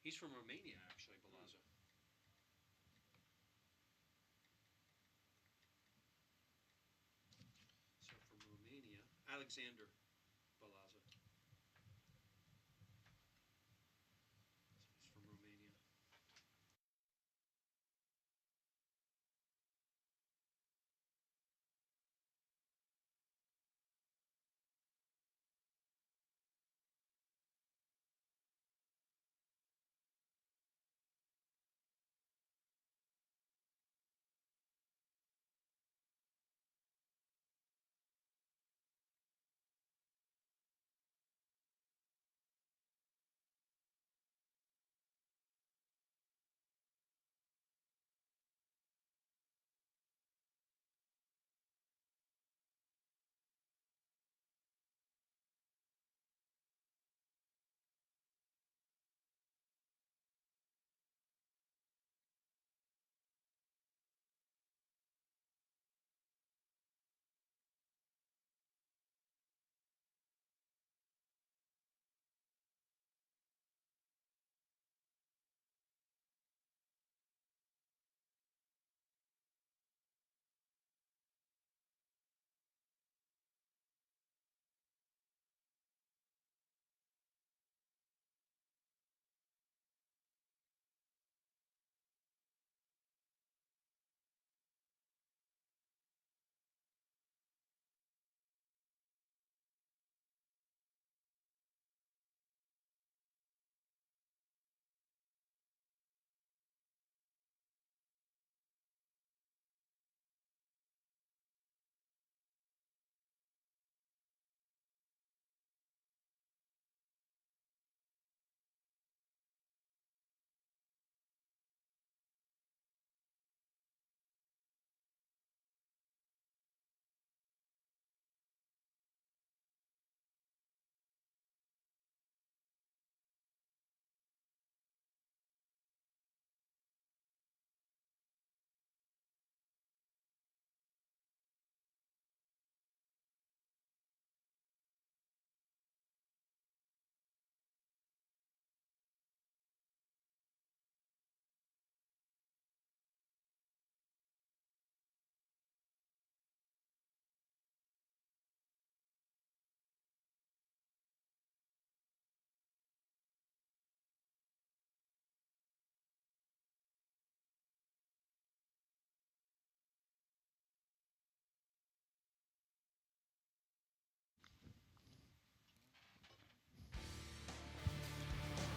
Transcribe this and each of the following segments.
He's from Romania, actually, Balaza. So from Romania, Alexander Balaza. So he's from Romania.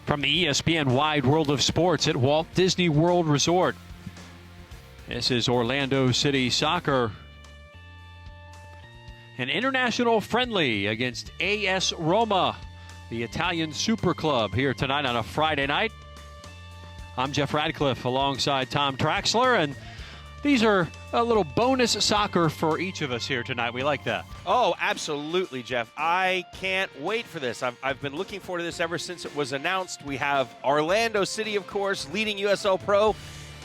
From the ESPN Wide World of Sports at Walt Disney World Resort. This is Orlando City Soccer. An international friendly against AS Roma, the Italian super club, here tonight on a Friday night. I'm Jeff Radcliffe alongside Tom Traxler, and these are a little bonus soccer for each of us here tonight. We like that. Oh, absolutely, Jeff. I can't wait for this. I've been looking forward to this ever since it was announced. We have Orlando City, of course, leading USL Pro.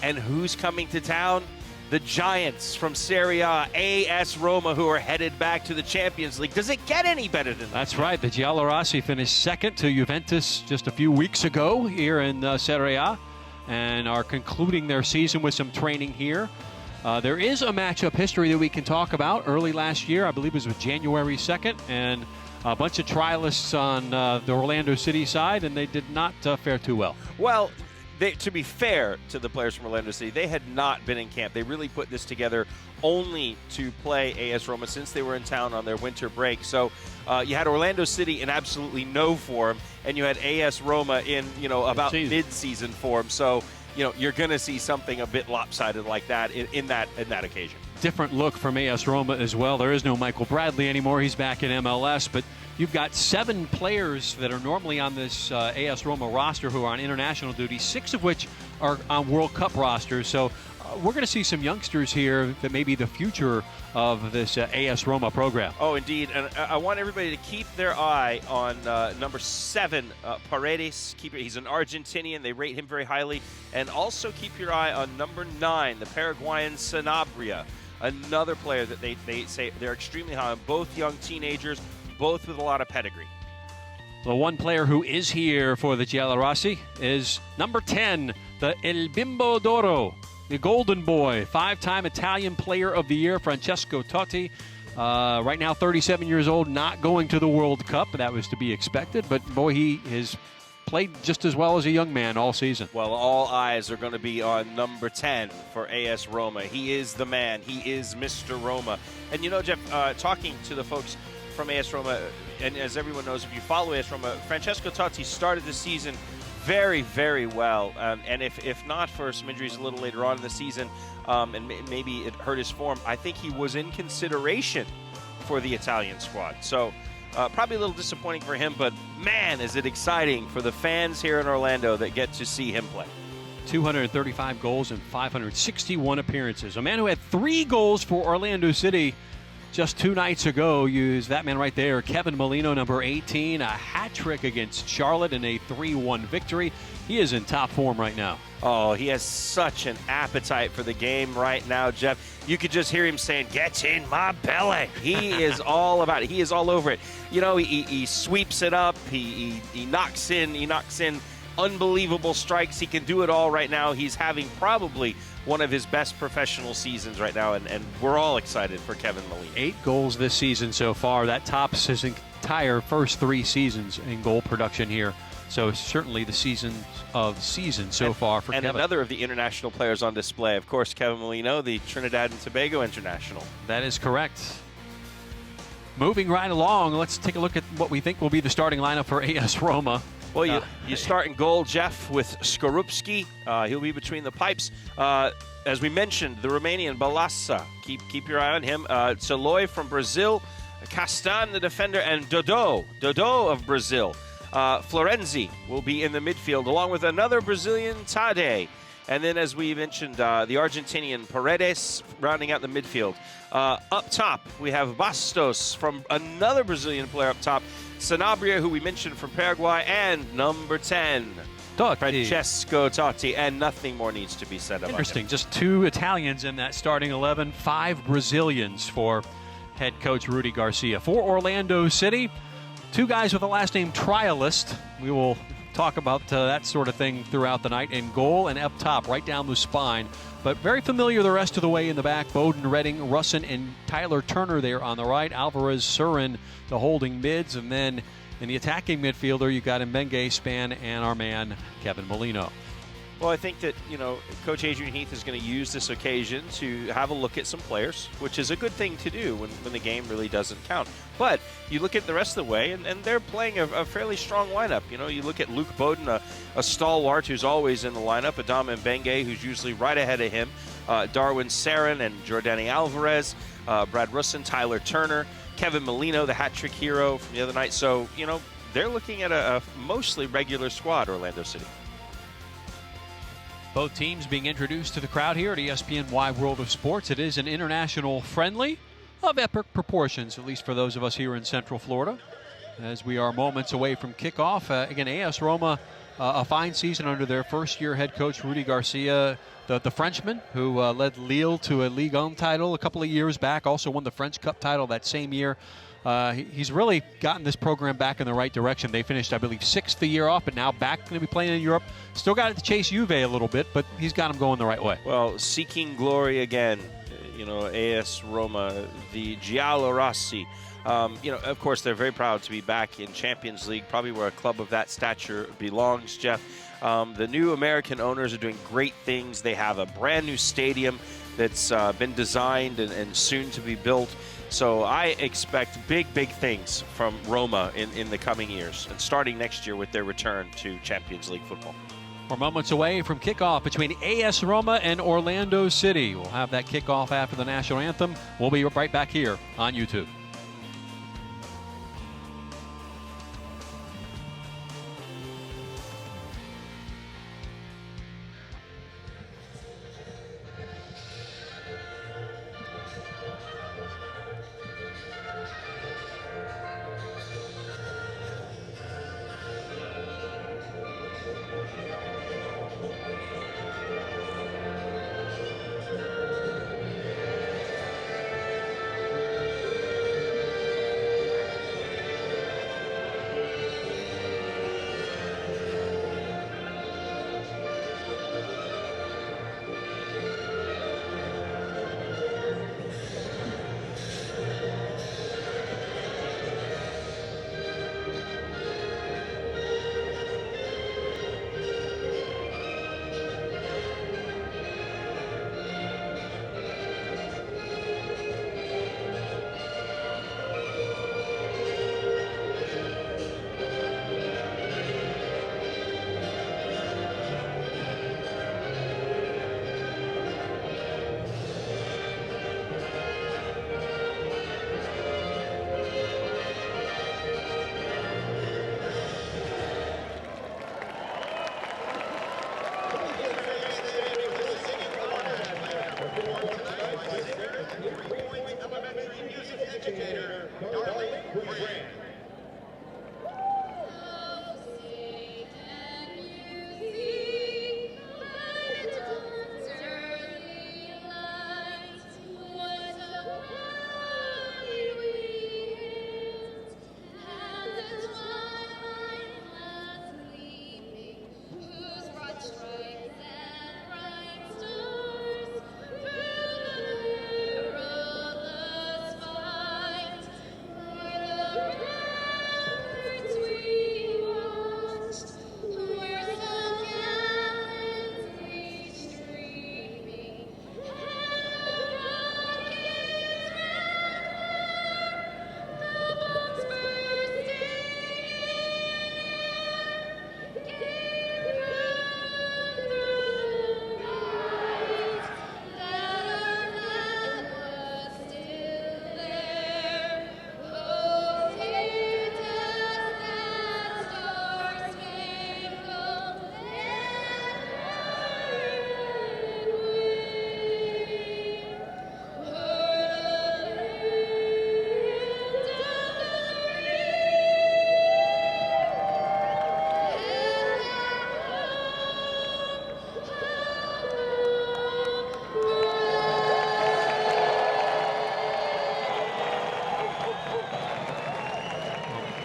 And who's coming to town? The Giants from Serie A, AS Roma, who are headed back to the Champions League. Does it get any better than that? That's right. The Giallorossi finished second to Juventus just a few weeks ago here in Serie A, and are concluding their season with some training here. There is a matchup history that we can talk about. Early last year, I believe it was January 2nd, and a bunch of trialists on the Orlando City side, and they did not fare too well. Well, to be fair to the players from Orlando City, they had not been in camp. They really put this together only to play AS Roma since they were in town on their winter break. So you had Orlando City in absolutely no form, and you had AS Roma in, about mid-season form. So, you're going to see something a bit lopsided like that in that occasion. Different look from AS Roma as well. There is no Michael Bradley anymore. He's back in MLS, but you've got 7 players that are normally on this AS Roma roster who are on international duty, 6 of which are on World Cup rosters. So we're going to see some youngsters here that may be the future of this AS Roma program. Oh, indeed. And I want everybody to keep their eye on number 7, Paredes. He's an Argentinian. They rate him very highly. And also keep your eye on number 9, the Paraguayan Sanabria, another player that they say they're extremely high on, both young teenagers, both with a lot of pedigree. The one player who is here for the Giallorossi is number 10, the El Bimbo d'Oro, the Golden Boy, 5-time Italian Player of the Year, Francesco Totti. Right now, 37 years old, not going to the World Cup. That was to be expected, but boy, he has played just as well as a young man all season. Well, all eyes are going to be on number 10 for AS Roma. He is the man. He is Mr. Roma. And you know, Jeff, talking to the folks from AS Roma, and as everyone knows, if you follow AS Roma, Francesco Totti started the season very, very well. And if not for some injuries a little later on in the season, and maybe it hurt his form, I think he was in consideration for the Italian squad. So probably a little disappointing for him, but man, is it exciting for the fans here in Orlando that get to see him play. 235 goals and 561 appearances. A man who had 3 goals for Orlando City just 2 nights ago. Use that man right there, Kevin Molino, number 18, a hat trick against Charlotte in a 3-1 victory. He is in top form right now. Oh, he has such an appetite for the game right now, Jeff. You could just hear him saying, "Get in my belly." He is all about it. He is all over it. You know, he sweeps it up. He knocks in unbelievable strikes. He can do it all right now. He's having probably one of his best professional seasons right now, and we're all excited for Kevin Molino. 8 goals this season so far. That tops his entire first 3 seasons in goal production here. So certainly the season of seasons so far for Kevin. And another of the international players on display, of course, Kevin Molino, the Trinidad and Tobago international. That is correct. Moving right along, let's take a look at what we think will be the starting lineup for AS Roma. Well, you start in goal, Jeff, with Skorupski. He'll be between the pipes. As we mentioned, the Romanian Balassa. Keep your eye on him. Toloi from Brazil, Castan, the defender, and Dodô of Brazil. Florenzi will be in the midfield, along with another Brazilian, Tade. And then, as we mentioned, the Argentinian Paredes rounding out the midfield. Up top, we have Bastos from another Brazilian player up top, Sanabria, who we mentioned from Paraguay, and number 10, Totti. Francesco Totti, and nothing more needs to be said about Interesting. him. Just 2 Italians in that starting 11, 5 Brazilians for head coach Rudy Garcia. For Orlando City, 2 guys with the last name Trialist. We will talk about that sort of thing throughout the night. In goal and up top, right down the spine. But very familiar the rest of the way in the back. Bowden, Redding, Russin, and Tyler Turner there on the right. Alvarez, Surin, the holding mids. And then in the attacking midfielder, you've got Mbenge, Span, and our man, Kevin Molino. Well, I think that, Coach Adrian Heath is going to use this occasion to have a look at some players, which is a good thing to do when the game really doesn't count. But you look at the rest of the way, and they're playing a fairly strong lineup. You look at Luke Bowden, a stalwart who's always in the lineup, Adama Mbenge, who's usually right ahead of him, Darwin Sarin and Jordani Alvarez, Brad Russin, Tyler Turner, Kevin Molino, the hat-trick hero from the other night. So, they're looking at a mostly regular squad, Orlando City. Both teams being introduced to the crowd here at ESPN Wide World of Sports. It is an international friendly of epic proportions, at least for those of us here in Central Florida, as we are moments away from kickoff. Again, AS Roma, a fine season under their first-year head coach, Rudy Garcia, the Frenchman, who led Lille to a Ligue 1 title a couple of years back, also won the French Cup title that same year. He's really gotten this program back in the right direction. They finished, I believe, 6th the year off, but now back going to be playing in Europe. Still got to chase Juve a little bit, but he's got them going the right way. Well, seeking glory again, AS Roma, the Giallorossi. Of course, they're very proud to be back in Champions League, probably where a club of that stature belongs, Jeff. The new American owners are doing great things. They have a brand new stadium that's been designed and soon to be built. So I expect big things from Roma in the coming years, and starting next year with their return to Champions League football. We're moments away from kickoff between AS Roma and Orlando City. We'll have that kickoff after the national anthem. We'll be right back here on YouTube. Elementary music educator, Darlene Grant.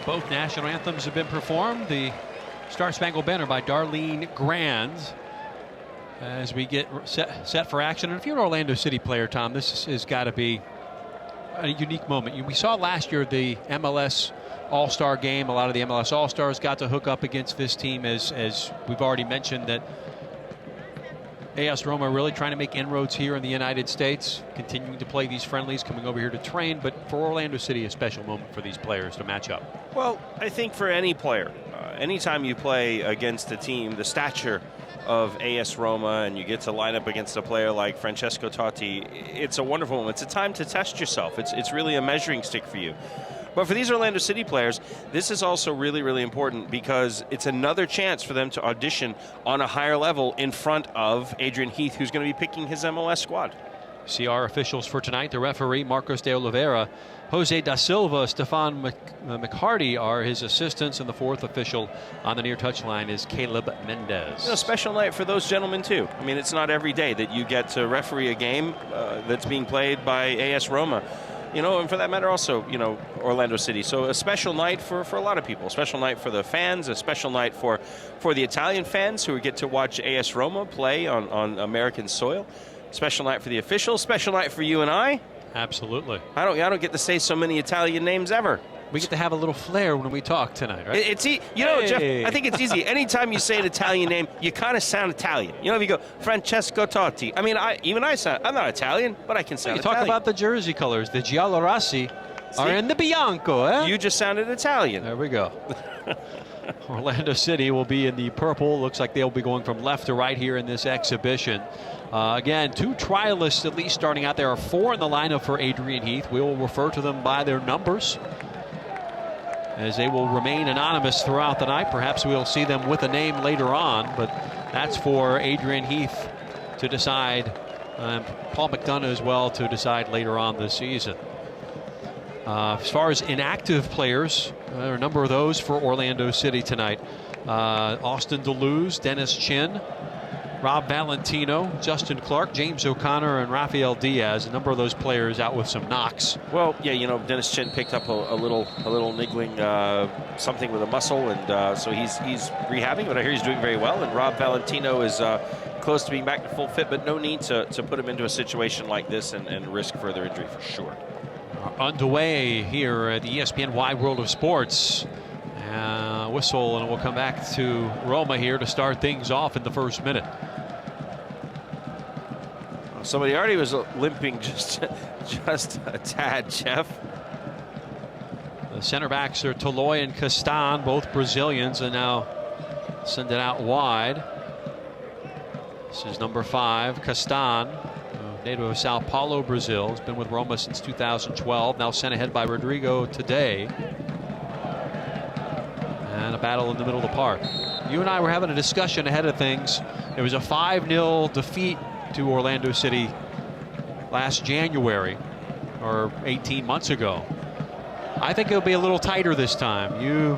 Both national anthems have been performed. The Star Spangled Banner by Darlene Grand as we get set for action. And if you're an Orlando City player, Tom, this has got to be a unique moment. We saw last year the MLS All-Star game. A lot of the MLS All-Stars got to hook up against this team, as we've already mentioned, that AS Roma really trying to make inroads here in the United States, continuing to play these friendlies, coming over here to train. But for Orlando City, a special moment for these players to match up. Well, I think for any player, anytime you play against a team the stature of AS Roma and you get to line up against a player like Francesco Totti, it's a wonderful moment. It's a time to test yourself. It's really a measuring stick for you. But for these Orlando City players, this is also really, really important because it's another chance for them to audition on a higher level in front of Adrian Heath, who's going to be picking his MLS squad. See our officials for tonight. The referee, Marcos de Oliveira, Jose da Silva, Stefan McHardy are his assistants, and the fourth official on the near touchline is Caleb Mendez. A special night for those gentlemen, too. I mean, it's not every day that you get to referee a game that's being played by AS Roma. And for that matter also, Orlando City. So a special night for a lot of people. A special night for the fans, a special night for the Italian fans who get to watch AS Roma play on American soil. Special night for the officials. Special night for you and I. Absolutely. I don't get to say so many Italian names ever. We get to have a little flair when we talk tonight, right? Jeff, I think it's easy. Anytime you say an Italian name, you kind of sound Italian. If you go, Francesco Totti. I mean, I'm not Italian, but I can sound you Italian. Talk about the jersey colors. The giallorossi are in the bianco, eh? You just sounded Italian. There we go. Orlando City will be in the purple. Looks like they'll be going from left to right here in this exhibition. Again, two trialists at least starting out. There are four in the lineup for Adrian Heath. We will refer to them by their numbers, as they will remain anonymous throughout the night. Perhaps we'll see them with a name later on, but that's for Adrian Heath to decide, Paul McDonough as well to decide later on this season. As far as inactive players, there are a number of those for Orlando City tonight. Austin Deleuze, Dennis Chin, Rob Valentino, Justin Clark, James O'Connor, and Rafael Diaz. A number of those players out with some knocks. Well, yeah, Dennis Chin picked up a little niggling something with a muscle, and so he's rehabbing, but I hear he's doing very well. And Rob Valentino is close to being back to full fit, but no need to put him into a situation like this and risk further injury for sure. Underway here at the ESPN Wide World of Sports. Whistle, and we'll come back to Roma here to start things off in the first minute. Somebody already was limping just a tad, Jeff. The center backs are Toloi and Castan, both Brazilians, and now send it out wide. This is number 5, Castan, native of Sao Paulo, Brazil. Has been with Roma since 2012. Now sent ahead by Rodrigo today. And a battle in the middle of the park. You and I were having a discussion ahead of things. It was a 5-0 defeat to Orlando City last January or 18 months ago. I think it'll be a little tighter this time. You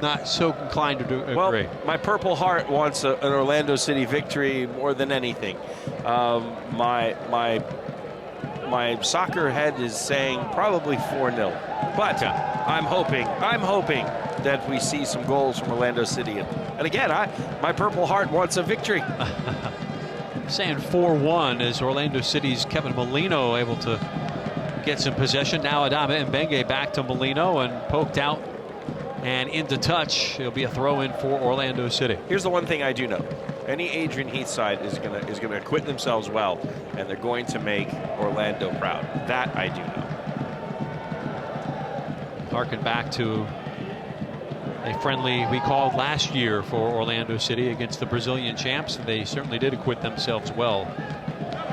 not so inclined to agree? Well, my Purple Heart wants an Orlando City victory more than anything. My soccer head is saying probably 4-0. But I'm hoping that we see some goals from Orlando City. And again, my Purple Heart wants a victory. Saying 4-1 is Orlando City's Kevin Molino able to get some possession. Now Adama and Benge back to Molino and poked out and into touch. It'll be a throw in for Orlando City. Here's the one thing I do know. Any Adrian Heath side is gonna acquit themselves well, and they're going to make Orlando proud. That I do know. Harken back to a friendly we called last year for Orlando City against the Brazilian champs. They certainly did acquit themselves well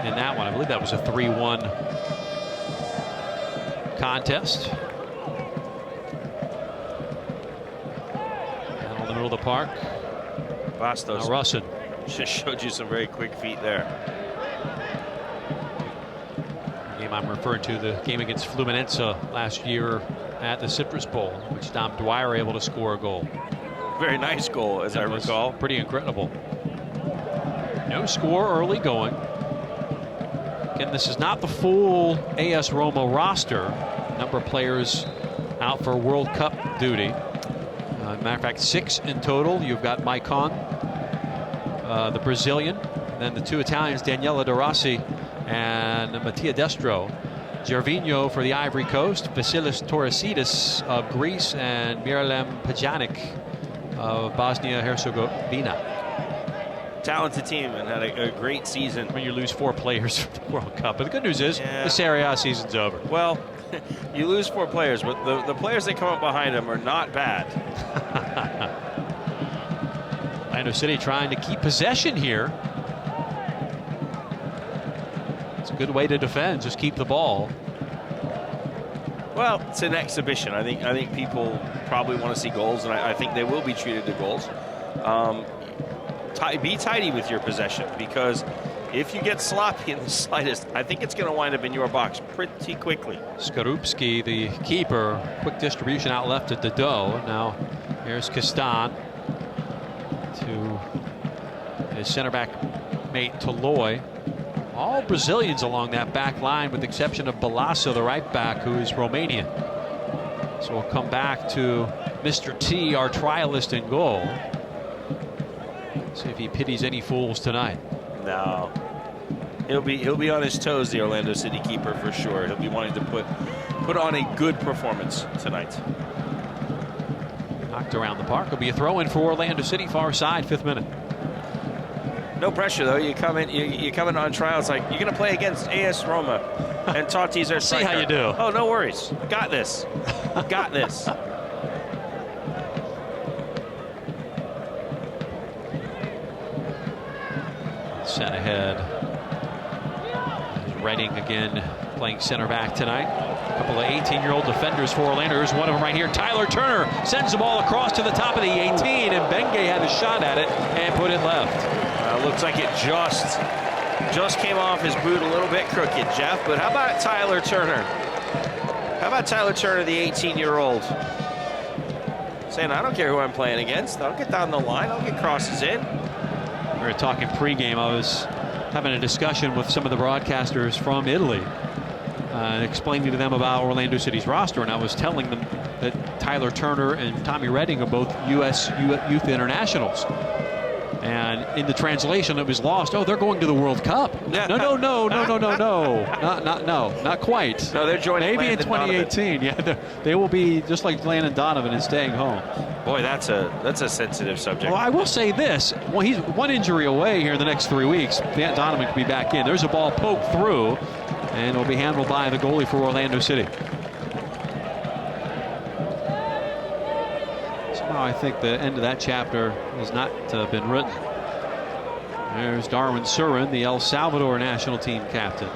in that one. I believe that was a 3-1 contest. Down in the middle of the park. Bastos. Now Russin. Just showed you some very quick feet there. The game I'm referring to, the game against Fluminense last year at the Citrus Bowl, which Dom Dwyer able to score a goal. Very nice goal, as I recall. Pretty incredible. No score early going. Again, this is not the full AS Roma roster. Number of players out for World Cup duty. Matter of fact, 6 in total. You've got Maicon, the Brazilian, and then the 2 Italians, Daniela De Rossi and Mattia Destro. Gervinho for the Ivory Coast, Vasilis Torresidis of Greece, and Miralem Pjanic of Bosnia-Herzegovina. Talented team and had a great season. When you lose 4 players for the World Cup. But the good news is the Serie A season's over. Well, you lose 4 players, but the players that come up behind them are not bad. Orlando City trying to keep possession here. It's a good way to defend, just keep the ball. Well, it's an exhibition. I think people probably want to see goals, and I think they will be treated to goals. Be tidy with your possession, because if you get sloppy in the slightest, I think it's going to wind up in your box pretty quickly. Skorupski, the keeper, quick distribution out left at Dado. Now here's Castan to his center back mate Toloy. All Brazilians along that back line, with the exception of Balasso, the right back, who is Romanian. So we'll come back to Mr. T, our trialist in goal. See if he pities any fools tonight. No, he'll be on his toes, the Orlando City keeper, for sure. He'll be wanting to put on a good performance tonight. Knocked around the park. It'll be a throw in for Orlando City, far side, 5th minute. No pressure though. You come in on trials like you're going to play against AS Roma, and Tati's our striker. See how you do. Oh, no worries. Got this. Got this. Sent ahead. Redding again playing center back tonight. A couple of 18-year-old defenders for Orlando. Here's one of them right here. Tyler Turner sends the ball across to the top of the 18, and Benge had a shot at it and put it left. Looks like it just came off his boot a little bit crooked, Jeff. But how about Tyler Turner? How about Tyler Turner, the 18-year-old? Saying, I don't care who I'm playing against. I'll get down the line. I'll get crosses in. We were talking pregame. I was having a discussion with some of the broadcasters from Italy, explaining to them about Orlando City's roster, and I was telling them that Tyler Turner and Tommy Redding are both U.S. youth internationals. And in the translation, it was lost. Oh, they're going to the World Cup. Yeah. No. Not quite. No, they're joining. Maybe in 2018. Donovan. Yeah, they will be just like Landon Donovan and staying home. Boy, that's a sensitive subject. Well, I will say this: well, he's one injury away here in the next 3 weeks. Donovan could be back in. There's a ball poked through, and it'll be handled by the goalie for Orlando City. I think the end of that chapter has not been written. There's Darwin Surin, the El Salvador national team captain.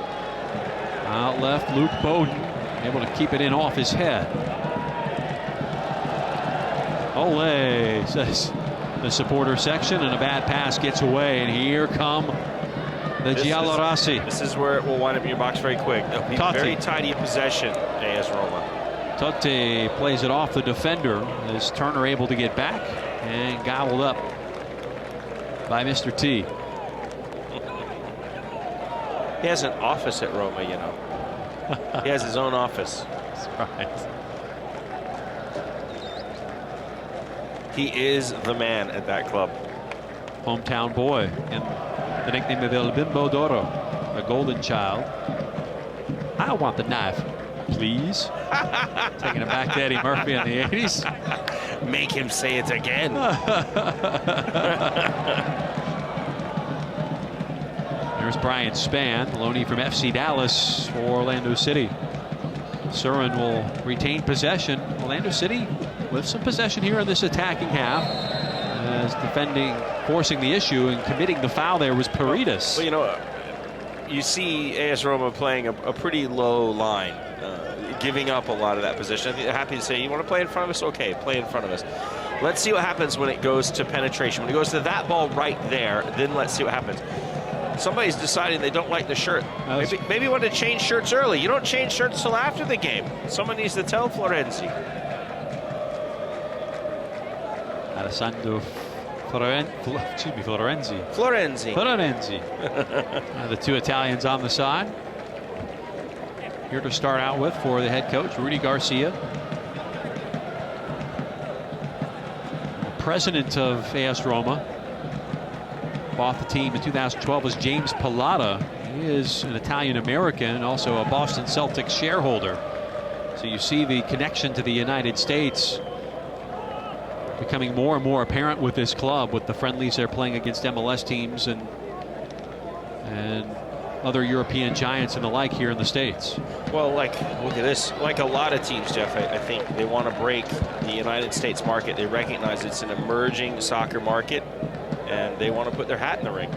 Out left, Luke Bowden, able to keep it in off his head. Ole, says the supporter section, and a bad pass gets away. And here come The Giallorossi. This is where it will wind up in your box very quick. They'll be Totti. very tidy in possession, AS Roma. Totti plays it off the defender. Is Turner able to get back and gobbled up by Mr. T. He has an office at Roma, you know. He has his own office. That's right. He is the man at that club. Hometown boy, and the nickname of El Bimbo d'Oro, a golden child. I want the knife, please. Taking it back to Eddie Murphy in the 80s. Make him say it again. There's Brian Spann, loanee from FC Dallas for Orlando City. Surin will retain possession. Orlando City with some possession here in this attacking half. As defending, forcing the issue and committing the foul there was Paredes. Well, you know, you see AS Roma playing a pretty low line, giving up a lot of that position. I think they're happy to say, you want to play in front of us? Okay, play in front of us. Let's see what happens when it goes to penetration. When it goes to that ball right there, then let's see what happens. Somebody's deciding they don't like the shirt. Maybe you want to change shirts early. You don't change shirts till after the game. Someone needs to tell Florenzi. Alessandro Florenzi. The two Italians on the side. Here to start out with for the head coach, Rudy Garcia. The president of AS Roma. Bought the team in 2012 was James Pilata. He is an Italian-American and also a Boston Celtics shareholder. So you see the connection to the United States becoming more and more apparent with this club, with the friendlies they're playing against MLS teams and other European giants and the like here in the States. Well, look at this. Like a lot of teams, Jeff, I think they want to break the United States market. They recognize it's an emerging soccer market, and they want to put their hat in the ring.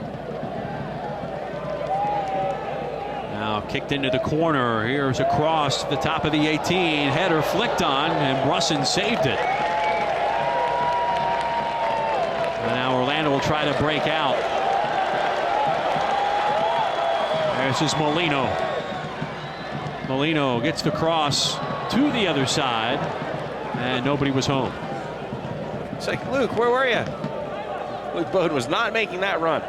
Now kicked into the corner. Here's a cross to the top of the 18. Header flicked on, and Brusson saved it. And now Orlando will try to break out. This is Molino. Molino gets the cross to the other side, and nobody was home. It's like, Luke, where were you? Luke Bowden was not making that run.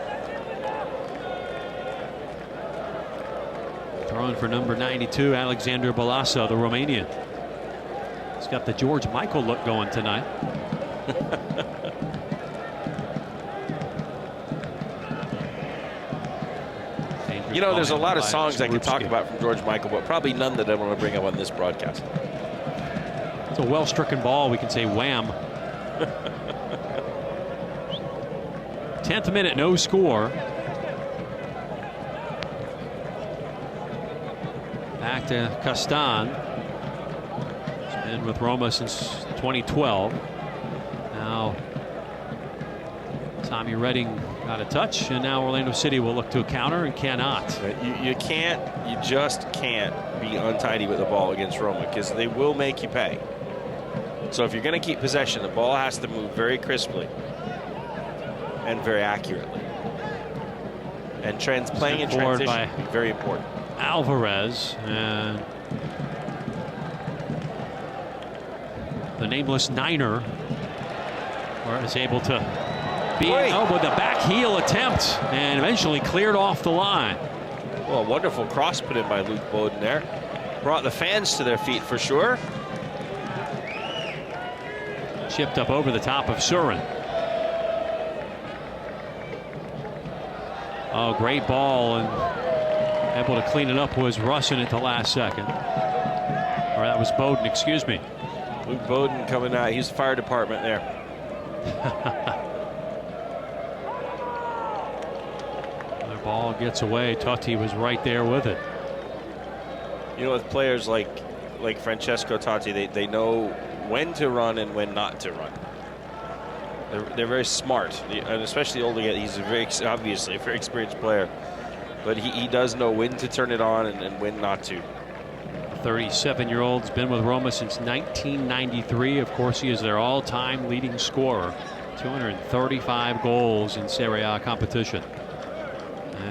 Throwing for number 92, Alexander Balasa, the Romanian. He's got the George Michael look going tonight. You know, there's a lot of songs I could talk about from George Michael, but probably none that I want to bring up on this broadcast. It's a well-stricken ball. We can say wham. 10th minute, no score. Back to Castan. He's been with Roma since 2012. Now Tommy Redding got a touch, and now Orlando City will look to a counter and cannot. You just can't be untidy with the ball against Roma, because they will make you pay. So if you're going to keep possession, the ball has to move very crisply and very accurately. And playing in transition is very important. Alvarez, and the nameless Niner is able to beat with a back heel attempt and eventually cleared off the line. Well, a wonderful cross put in by Luke Bowden there. Brought the fans to their feet for sure. Chipped up over the top of Surin. Oh, great ball, and able to clean it up was Russin at the last second. Or that was Bowden, excuse me. Luke Bowden coming out. He's the fire department there. The ball gets away. Totti was right there with it. You know, with players like Francesco Totti, they know when to run and when not to run. They're very smart, and especially older guy. He's obviously a very experienced player, but he does know when to turn it on and when not to. 37-year-old's been with Roma since 1993. Of course, he is their all-time leading scorer. 235 goals in Serie A competition.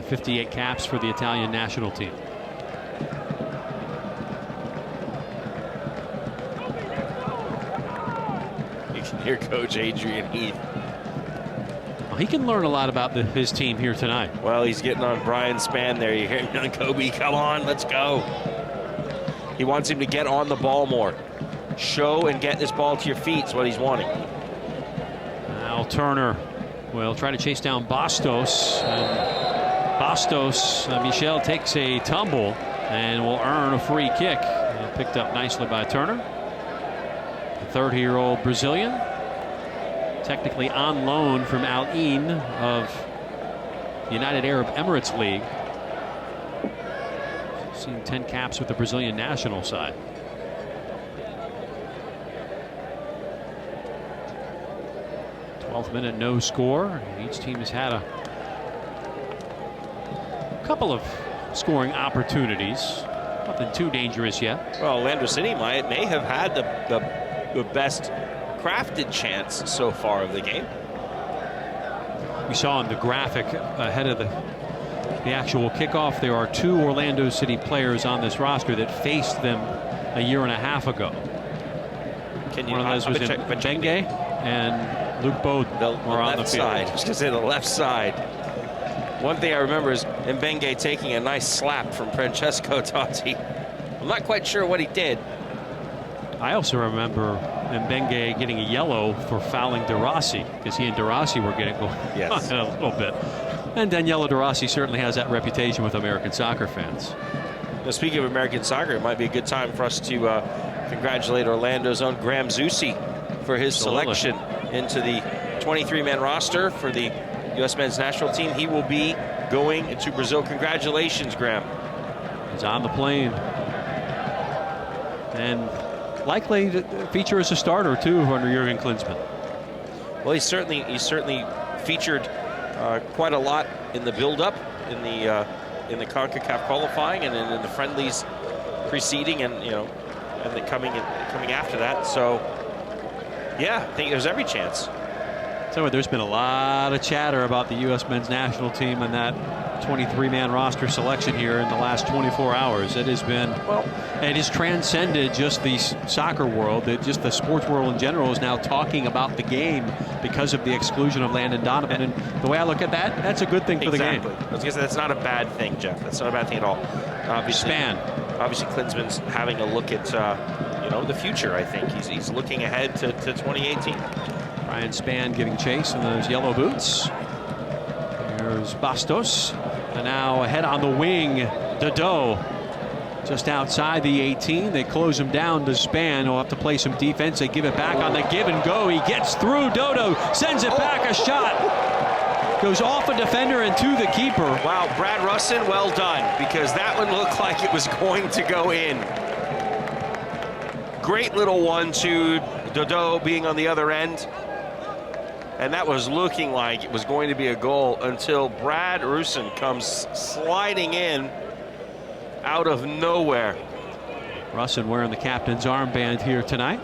58 caps for the Italian national team. You can hear Coach Adrian Heath. Well, he can learn a lot about his team here tonight. Well, he's getting on Brian Spann there. You hear him yelling, Kobe, come on, let's go. He wants him to get on the ball more. Show and get this ball to your feet is what he's wanting. Now Turner will try to chase down Bastos. Michel takes a tumble and will earn a free kick. Picked up nicely by Turner. The 30-year-old Brazilian, technically on loan from Al Ain of the United Arab Emirates League. Seen 10 caps with the Brazilian national side. Minute, no score. Each team has had a couple of scoring opportunities. Nothing too dangerous yet. Well, Orlando City may have had the best crafted chance so far of the game. We saw in the graphic ahead of the actual kickoff, there are 2 Orlando City players on this roster that faced them a year and a half ago. One of those was Benge and Luke Bowden were on the field. Side. I was going to say the left side. One thing I remember is Mbenge taking a nice slap from Francesco Totti. I'm not quite sure what he did. I also remember Mbenge getting a yellow for fouling De Rossi, because he and De Rossi were getting going yes. a little bit. And Daniele De Rossi certainly has that reputation with American soccer fans. Now, speaking of American soccer, it might be a good time for us to congratulate Orlando's own Graham Zusi for his selection into the 23-man roster for the U.S. men's national team. He will be going to Brazil. Congratulations, Graham. He's on the plane. And likely to feature as a starter, too, under Jurgen Klinsmann. Well, he's certainly featured quite a lot in the build-up, in the CONCACAF qualifying, and in the friendlies preceding, and and then coming after that. So, yeah, I think there's every chance. So there's been a lot of chatter about the U.S. men's national team and that 23-man roster selection here in the last 24 hours. It has been, it has transcended just the soccer world. Just the sports world in general is now talking about the game because of the exclusion of Landon Donovan. And the way I look at that, that's a good thing for the game. I was going to say, that's not a bad thing, Jeff. That's not a bad thing at all. Obviously, Klinsmann's having a look at the future. I think he's looking ahead to 2018. Ryan Spann giving chase in those yellow boots. There's Bastos. And now ahead on the wing, Dodo. Just outside the 18. They close him down to Spann. He'll have to play some defense. They give it back on the give and go. He gets through. Dodo sends it back. A shot. Goes off a defender and to the keeper. Wow, Brad Russin, well done, because that one looked like it was going to go in. Great little 1-2, Dodo being on the other end. And that was looking like it was going to be a goal until Brad Russin comes sliding in out of nowhere. Russin wearing the captain's armband here tonight.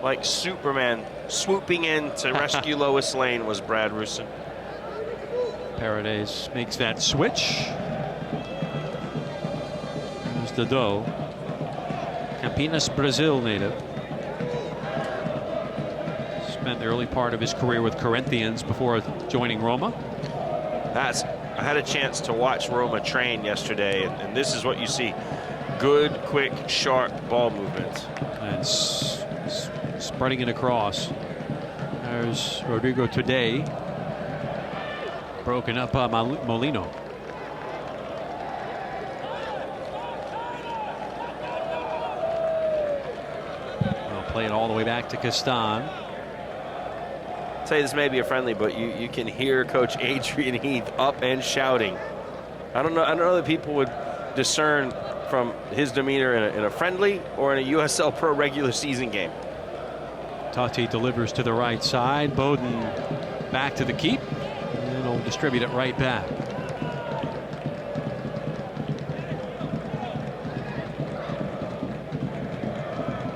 Like Superman swooping in to rescue Lois Lane was Brad Russin. Paredes makes that switch. There's Dodo. Campinas, Brazil native. Spent the early part of his career with Corinthians before joining Roma. I had a chance to watch Roma train yesterday, and this is what you see. Good, quick, sharp ball movement. And spreading it across. There's Rodrigo today. Broken up by Molino. They'll play it all the way back to Castan. Say this may be a friendly, but you can hear Coach Adrian Heath up and shouting. I don't know that people would discern from his demeanor in a friendly or in a USL Pro regular season game. Totti delivers to the right side. Bowden back to the keep, and he'll distribute it right back.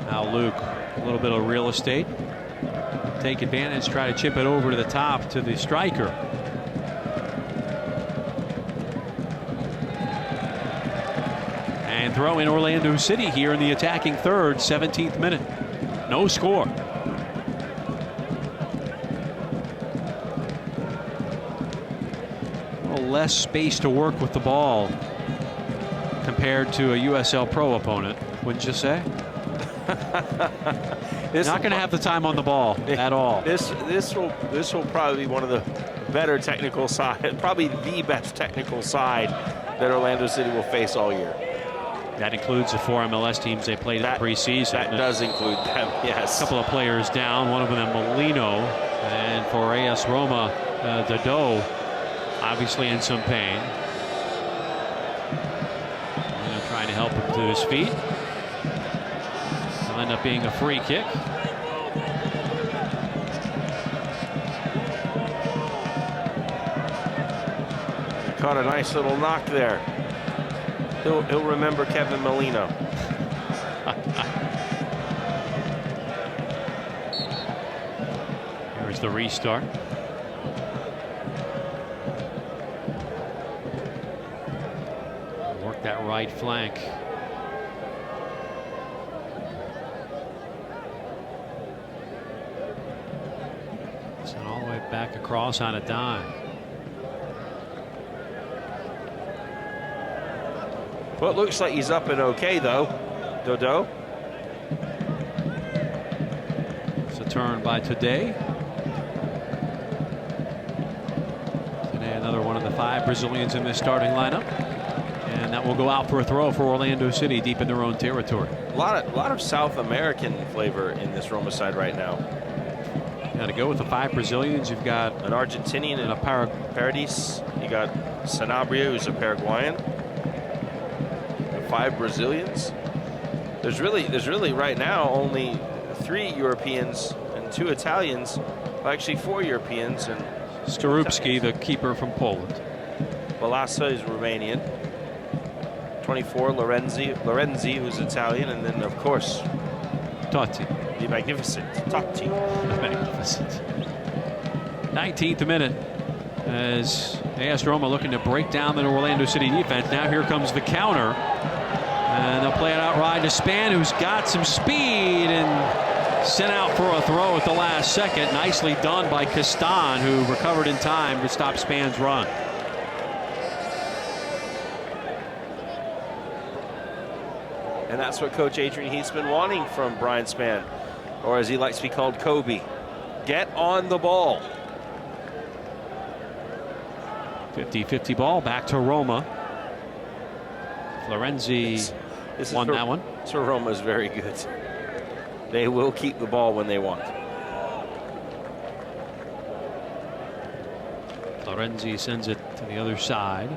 Now Luke, a little bit of real estate. take advantage, try to chip it over to the top to the striker. And throw in Orlando City here in the attacking third, 17th minute. No score. A little less space to work with the ball compared to a USL Pro opponent, wouldn't you say? Not going to have the time on the ball at all. This will probably be one of the better technical side, probably the best technical side that Orlando City will face all year. That includes the 4 MLS teams they played in the preseason. That does include them, yes. A couple of players down, one of them Molino, and for AS Roma, Dodo, obviously in some pain. Trying to help him to his feet. It'll end up being a free kick. Caught a nice little knock there. He'll remember Kevin Molino. Here's the restart. Work that right flank. Sent all the way back across on a dime. Well, it looks like he's up and okay, though. Dodo. It's a turn by Today. Today, another one of the 5 Brazilians in this starting lineup. And that will go out for a throw for Orlando City deep in their own territory. A lot of South American flavor in this Roma side right now. Now to go with the 5 Brazilians, you've got an Argentinian and a Paradis. You got Sanabria, who's a Paraguayan. 5 Brazilians. There's really right now only 3 Europeans and 2 Italians. Well, actually 4 Europeans and Starubski, the keeper from Poland. Balassa is Romanian. 24 Lorenzi, who's Italian, and then of course Totti, the magnificent Totti. The magnificent. 19th minute as AS Roma looking to break down the Orlando City defense. Now here comes the counter. And they'll play it out wide to Span, who's got some speed and sent out for a throw at the last second. Nicely done by Castan, who recovered in time to stop Span's run. And that's what Coach Adrian Heath's been wanting from Brian Span, or as he likes to be called, Kobe. Get on the ball. 50-50 ball back to Roma. Florenzi won that one. So Roma is very good. They will keep the ball when they want. Florenzi sends it to the other side.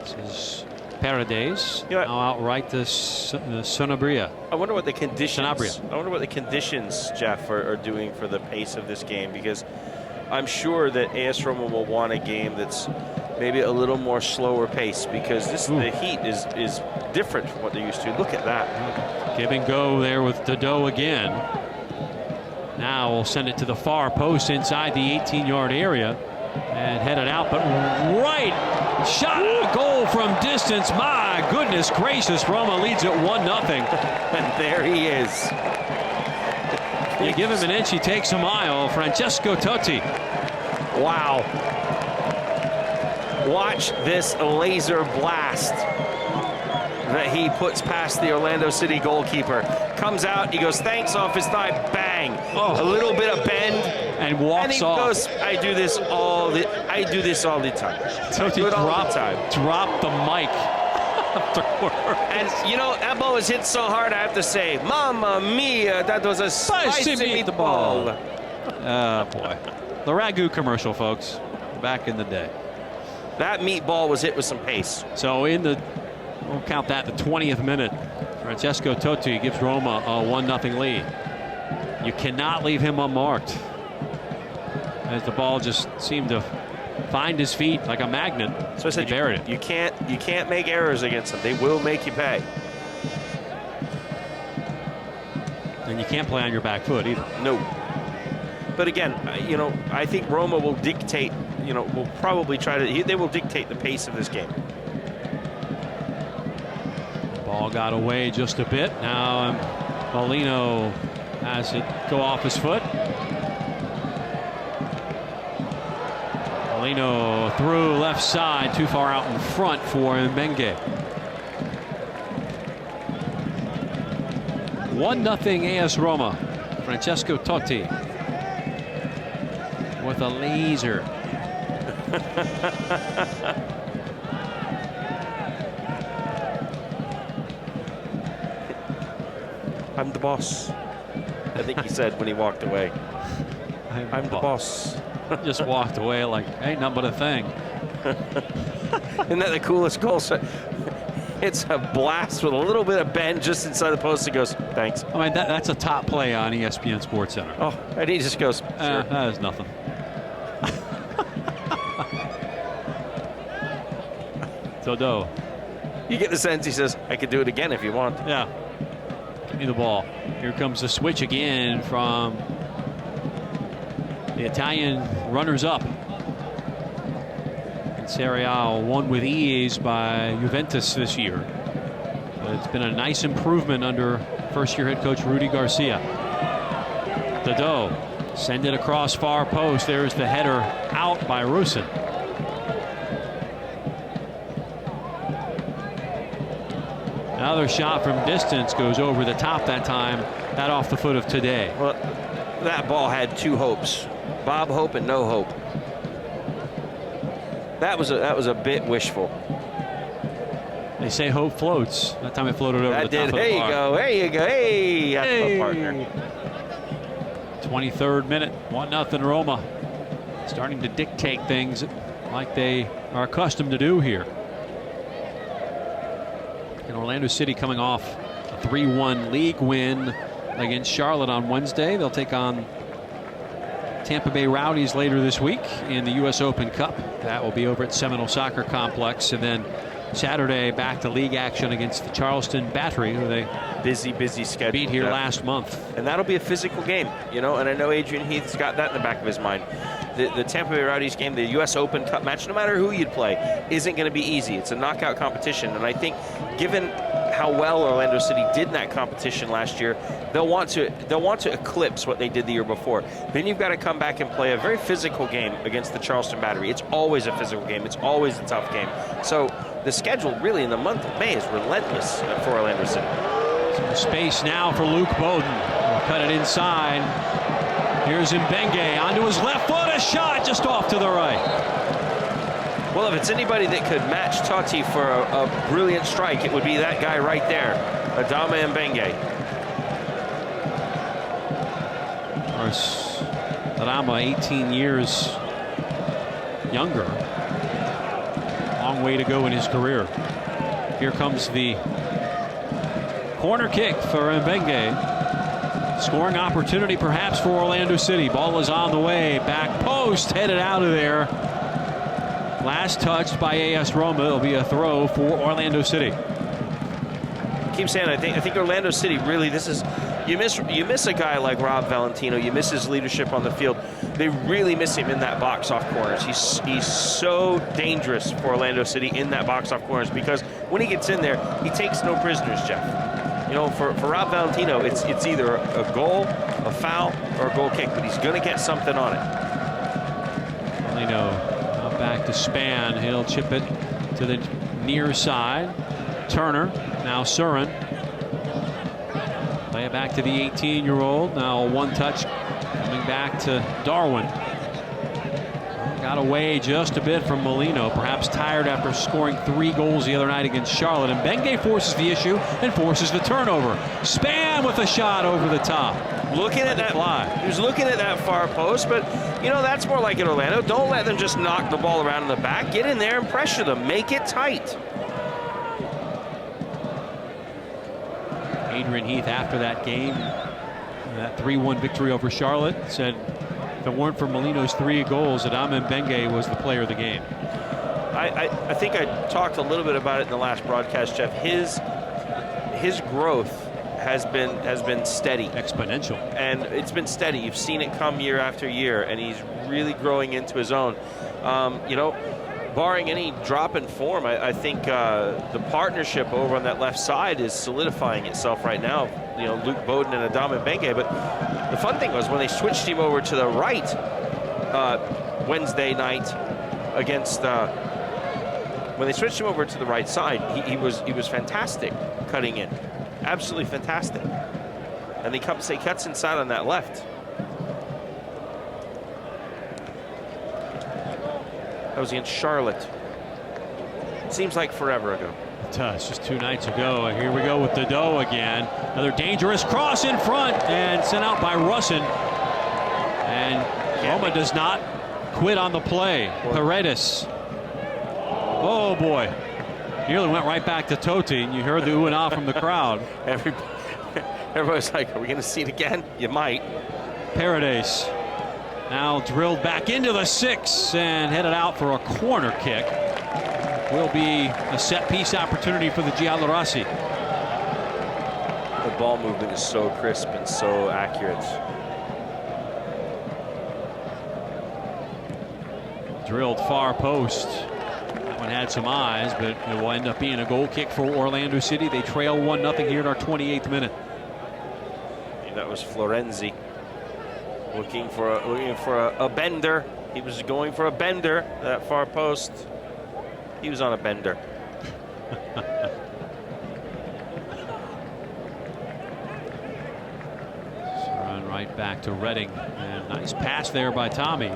This is Paredes. You know, now outright to Sanabria. I wonder what the conditions. Sanabria. I wonder what the conditions, Jeff, are doing for the pace of this game, because I'm sure that AS Roma will want a game that's maybe a little more slower pace, because the heat is different from what they're used to. Look at that. Give and go there with Dodo again. Now we'll send it to the far post inside the 18-yard area and head it out, but right shot, a goal from distance. My goodness gracious, Roma leads it 1-0. And there he is. You give him an inch, he takes a mile. Francesco Totti. Wow. Watch this laser blast that he puts past the Orlando City goalkeeper. Comes out, he goes, thanks, off his thigh, bang. Oh. A little bit of bend. And walks and he off. Goes, I do this all the time. Totti dropped the mic afterward. And you know, that ball was hit so hard, I have to say, Mamma mia, that was a spicy meatball. Oh boy. The Ragu commercial, folks, back in the day. That meatball was hit with some pace. So we'll count that the 20th minute. Francesco Totti gives Roma a 1-0 lead. You cannot leave him unmarked, as the ball just seemed to find his feet like a magnet. So I said, he buried it. You can't make errors against them. They will make you pay. And you can't play on your back foot either. No. But again, I think Roma will dictate, will probably they will dictate the pace of this game. Ball got away just a bit. Now Molino has it go off his foot. Molino through left side, too far out in front for Mbenge. 1-0 AS Roma. Francesco Totti with a laser. I'm the boss, I think he said when he walked away. I'm the boss. Just walked away like, ain't nothing but a thing. Isn't that the coolest goal? It's a blast with a little bit of bend just inside the post. He goes, thanks. I mean, that's a top play on ESPN Sports Center. Oh, and he just goes, sure. That is nothing. Dodo. You get the sense he says, I could do it again if you want. Yeah. Give me the ball. Here comes the switch again from the Italian runners-up. In Serie A, won with ease by Juventus this year. But it's been a nice improvement under first-year head coach Rudy Garcia. Dodo send it across far post. There's the header out by Rusin. Another shot from distance goes over the top that time. That off the foot of Today. Well, that ball had two hopes. Bob Hope and no hope. That was a bit wishful. They say hope floats. That time it floated over the top of the bar. There you go. There you go. Hey, that's my partner. 23rd minute. 1-0 Roma. Starting to dictate things like they are accustomed to do here. And Orlando City coming off a 3-1 league win against Charlotte on Wednesday. They'll take on Tampa Bay Rowdies later this week in the U.S. Open Cup. That will be over at Seminole Soccer Complex. And then Saturday back to league action against the Charleston Battery, who they busy schedule beat here last month. And that'll be a physical game, and I know Adrian Heath's got that in the back of his mind. The Tampa Bay Rowdies game, the U.S. Open Cup match, no matter who you'd play, isn't going to be easy. It's a knockout competition, and I think given how well Orlando City did in that competition last year, they'll want to eclipse what they did the year before. Then you've got to come back and play a very physical game against the Charleston Battery. It's always a physical game. It's always a tough game. So the schedule really in the month of May is relentless for Orlando City. Some space now for Luke Bowden. He'll cut it inside. Here's Mbenge onto his left foot. A shot just off to the right. Well, if it's anybody that could match Totti for a brilliant strike, it would be that guy right there, Adama Mbenge. Of course, Roma 18 years younger. Long way to go in his career. Here comes the corner kick for Mbenge. Scoring opportunity perhaps for Orlando City. Ball is on the way. Back post, headed out of there. Last touched by AS Roma. It'll be a throw for Orlando City. I keep saying, I think Orlando City really, this is, you miss a guy like Rob Valentino. You miss his leadership on the field. They really miss him in that box off corners. He's so dangerous for Orlando City in that box off corners because when he gets in there, he takes no prisoners, Jeff. For Rob Valentino, it's either a goal, a foul, or a goal kick, but he's going to get something on it. Molino back to Span. He'll chip it to the near side. Turner, now Surin. Play it back to the 18-year-old. Now one touch coming back to Darwin. Got away just a bit from Molino, perhaps tired after scoring 3 goals the other night against Charlotte. And Mbenge forces the issue and forces the turnover. Span with a shot over the top. Looking at that fly. He was looking at that far post, but that's more like it, Orlando. Don't let them just knock the ball around in the back. Get in there and pressure them. Make it tight. Adrian Heath after that game, that 3-1 victory over Charlotte, said if it weren't for Molino's 3 goals, Adama Mbenge was the player of the game. I think I talked a little bit about it in the last broadcast, Jeff. His growth has been steady. Exponential. And it's been steady. You've seen it come year after year, and he's really growing into his own. You know, barring any drop in form, I think the partnership over on that left side is solidifying itself right now. You know, Luke Bowden and Adama Bengue. But the fun thing was when they switched him over to the right Wednesday night against. When they switched him over to the right side, he was fantastic cutting in, absolutely fantastic. And he cuts inside on that left. That was against Charlotte. Seems like forever ago. It does, just 2 nights ago. And here we go with Dodo again. Another dangerous cross in front and sent out by Russin. And Roma does not quit on the play. Paredes. Oh boy. Nearly went right back to Totti, and you heard the ooh and ah from the crowd. Everybody's like, are we going to see it again? You might. Paredes now drilled back into the 6 and headed out for a corner kick. Will be a set-piece opportunity for the Giallorossi. The ball movement is so crisp and so accurate. Drilled far post. That one had some eyes, but it will end up being a goal kick for Orlando City. They trail 1-0 here in our 28th minute. And that was Florenzi looking for a bender. He was going for a bender, that far post. He was on a bender. Run right back to Redding. And nice pass there by Tommy.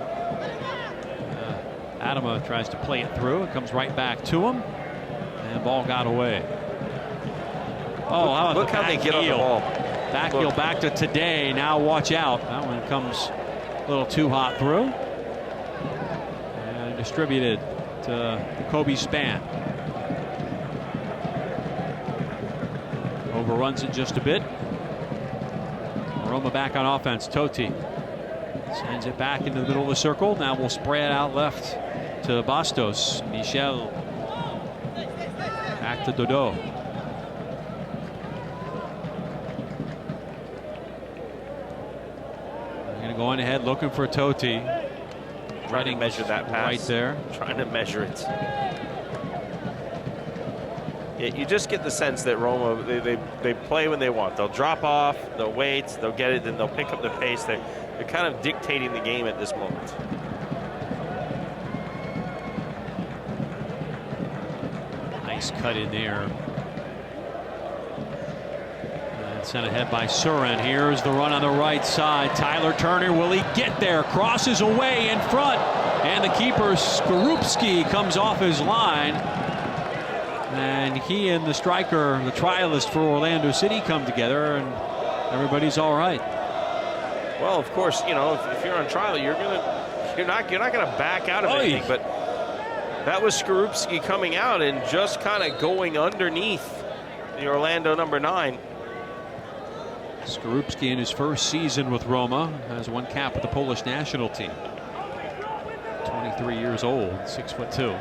Adama tries to play it through. It comes right back to him. And ball got away. Oh, how about look how they get on the ball. Back heel back to Today. Now watch out. That one comes a little too hot through. And distributed to Kobe Span. Overruns it just a bit. Roma back on offense. Totti sends it back into the middle of the circle. Now we'll spread out left to Bastos. Michel back to Dodo. They're going to go on ahead looking for Totti. Trying to measure that pass. Right there. Trying to measure it. Yeah, you just get the sense that Roma, they play when they want. They'll drop off, they'll wait, they'll get it, then they'll pick up the pace. They're kind of dictating the game at this moment. Nice cut in there. And sent ahead by Surin. Here's the run on the right side. Tyler Turner, will he get there? Crosses away in front. And the keeper, Skorupski, comes off his line. And he and the striker, the trialist for Orlando City, come together, and everybody's all right. Well, of course, you know, if you're on trial, you're not gonna back out of anything. But that was Skorupski coming out and just kind of going underneath the Orlando number 9. Skorupski in his first season with Roma has one cap with the Polish national team. 23 years old, 6'2".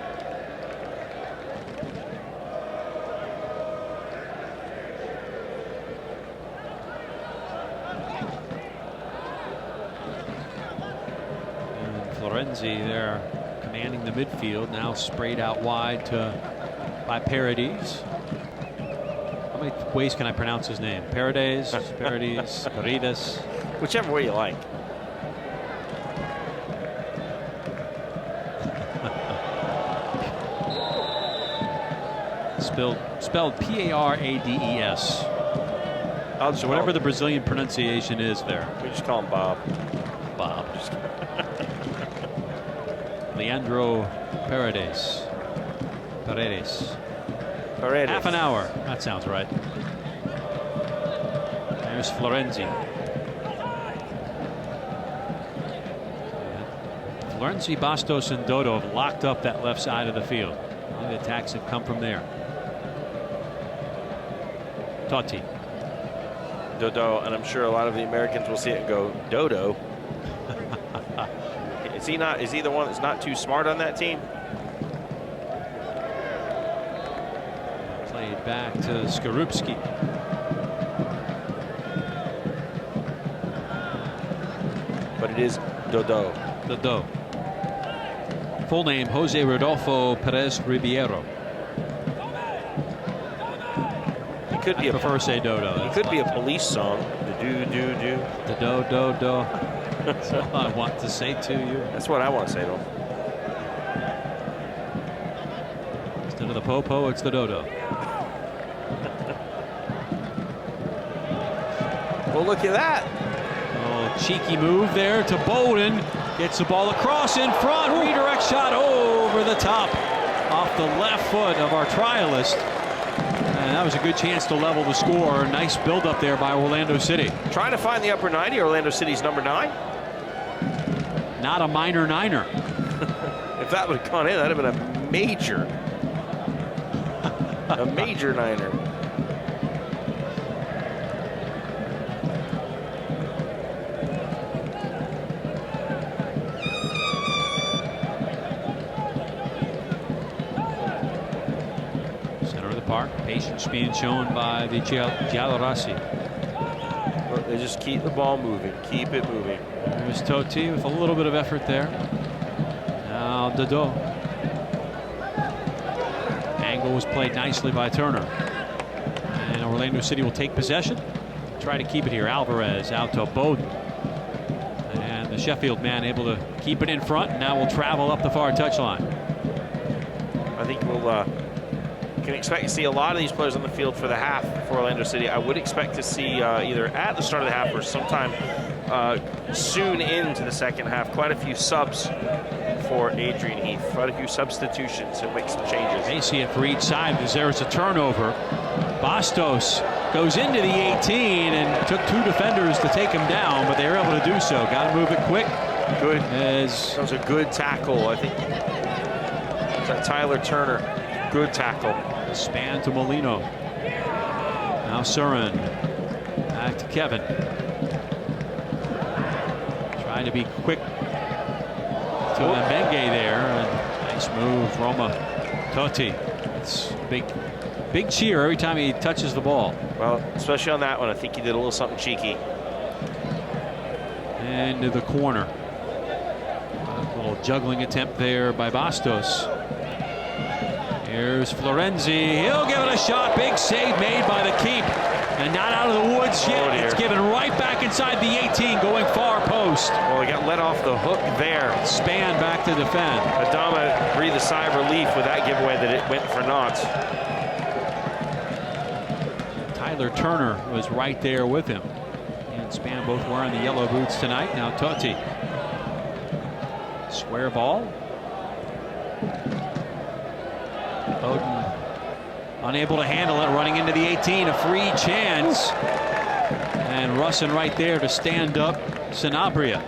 Florenzi there commanding the midfield, now sprayed out wide by Paredes. How many ways can I pronounce his name? Paredes, Paredes. Whichever way you like. Spelled P-A-R-A-D-E-S. So whatever the Brazilian pronunciation is there. We just call him Bob. Bob. Leandro Paredes. Half an hour. That sounds right. There's Florenzi. Florenzi, Bastos, and Dodo have locked up that left side of the field. All the attacks have come from there. Totti. Dodo, and I'm sure a lot of the Americans will see it and go, Dodo. Is he the one that's not too smart on that team? Played back to Skorupski. it is Dodo. Dodo. Full name, Jose Rodolfo Perez Ribeiro. It could be I prefer say Dodo. It could be a police song. Do do do. The do do do. That's all I want to say to you. That's what I want to say to him. Instead of the po-po, it's the dodo. Well, look at that. Oh, cheeky move there to Bowden. Gets the ball across in front. Redirect shot over the top. Off the left foot of our trialist. And that was a good chance to level the score. Nice build-up there by Orlando City. Trying to find the upper 90. Orlando City's number 9. Not a minor niner. If that would have gone in, that would have been a major niner. Center of the park. Patience being shown by the Giallorossi. They just keep the ball moving. Keep it moving. There's Totti with a little bit of effort there. Now Dodo. Angle was played nicely by Turner. And Orlando City will take possession. Try to keep it here. Alvarez out to Bowden. And the Sheffield man able to keep it in front. And now we'll travel up the far touchline. I think we'll can expect to see a lot of these players on the field for the half for Orlando City. I would expect to see either at the start of the half or sometime soon into the second half quite a few subs for Adrian Heath. Quite a few substitutions and make some changes. They see it for each side because there's a turnover. Bastos goes into the 18 and took 2 defenders to take him down, but they were able to do so. Got to move it quick. Good. As that was a good tackle. I think that Tyler Turner. Good tackle. Span to Molino. Now Surin. Back to Kevin. Trying to be quick to Mbenge there. And nice move, Roma. Totti. It's big cheer every time he touches the ball. Well, especially on that one, I think he did a little something cheeky. Into the corner. A little juggling attempt there by Bastos. Here's Florenzi. He'll give it a shot. Big save made by the keep. And not out of the woods yet. It's given right back inside the 18, going far post. Well, he got let off the hook there. Span back to defend. Adama breathed a sigh of relief with that giveaway that it went for naught. Tyler Turner was right there with him. He and Span both wearing the yellow boots tonight. Now Totti. Square ball. Bowden unable to handle it, running into the 18, a free chance. And Russin right there to stand up Sanabria.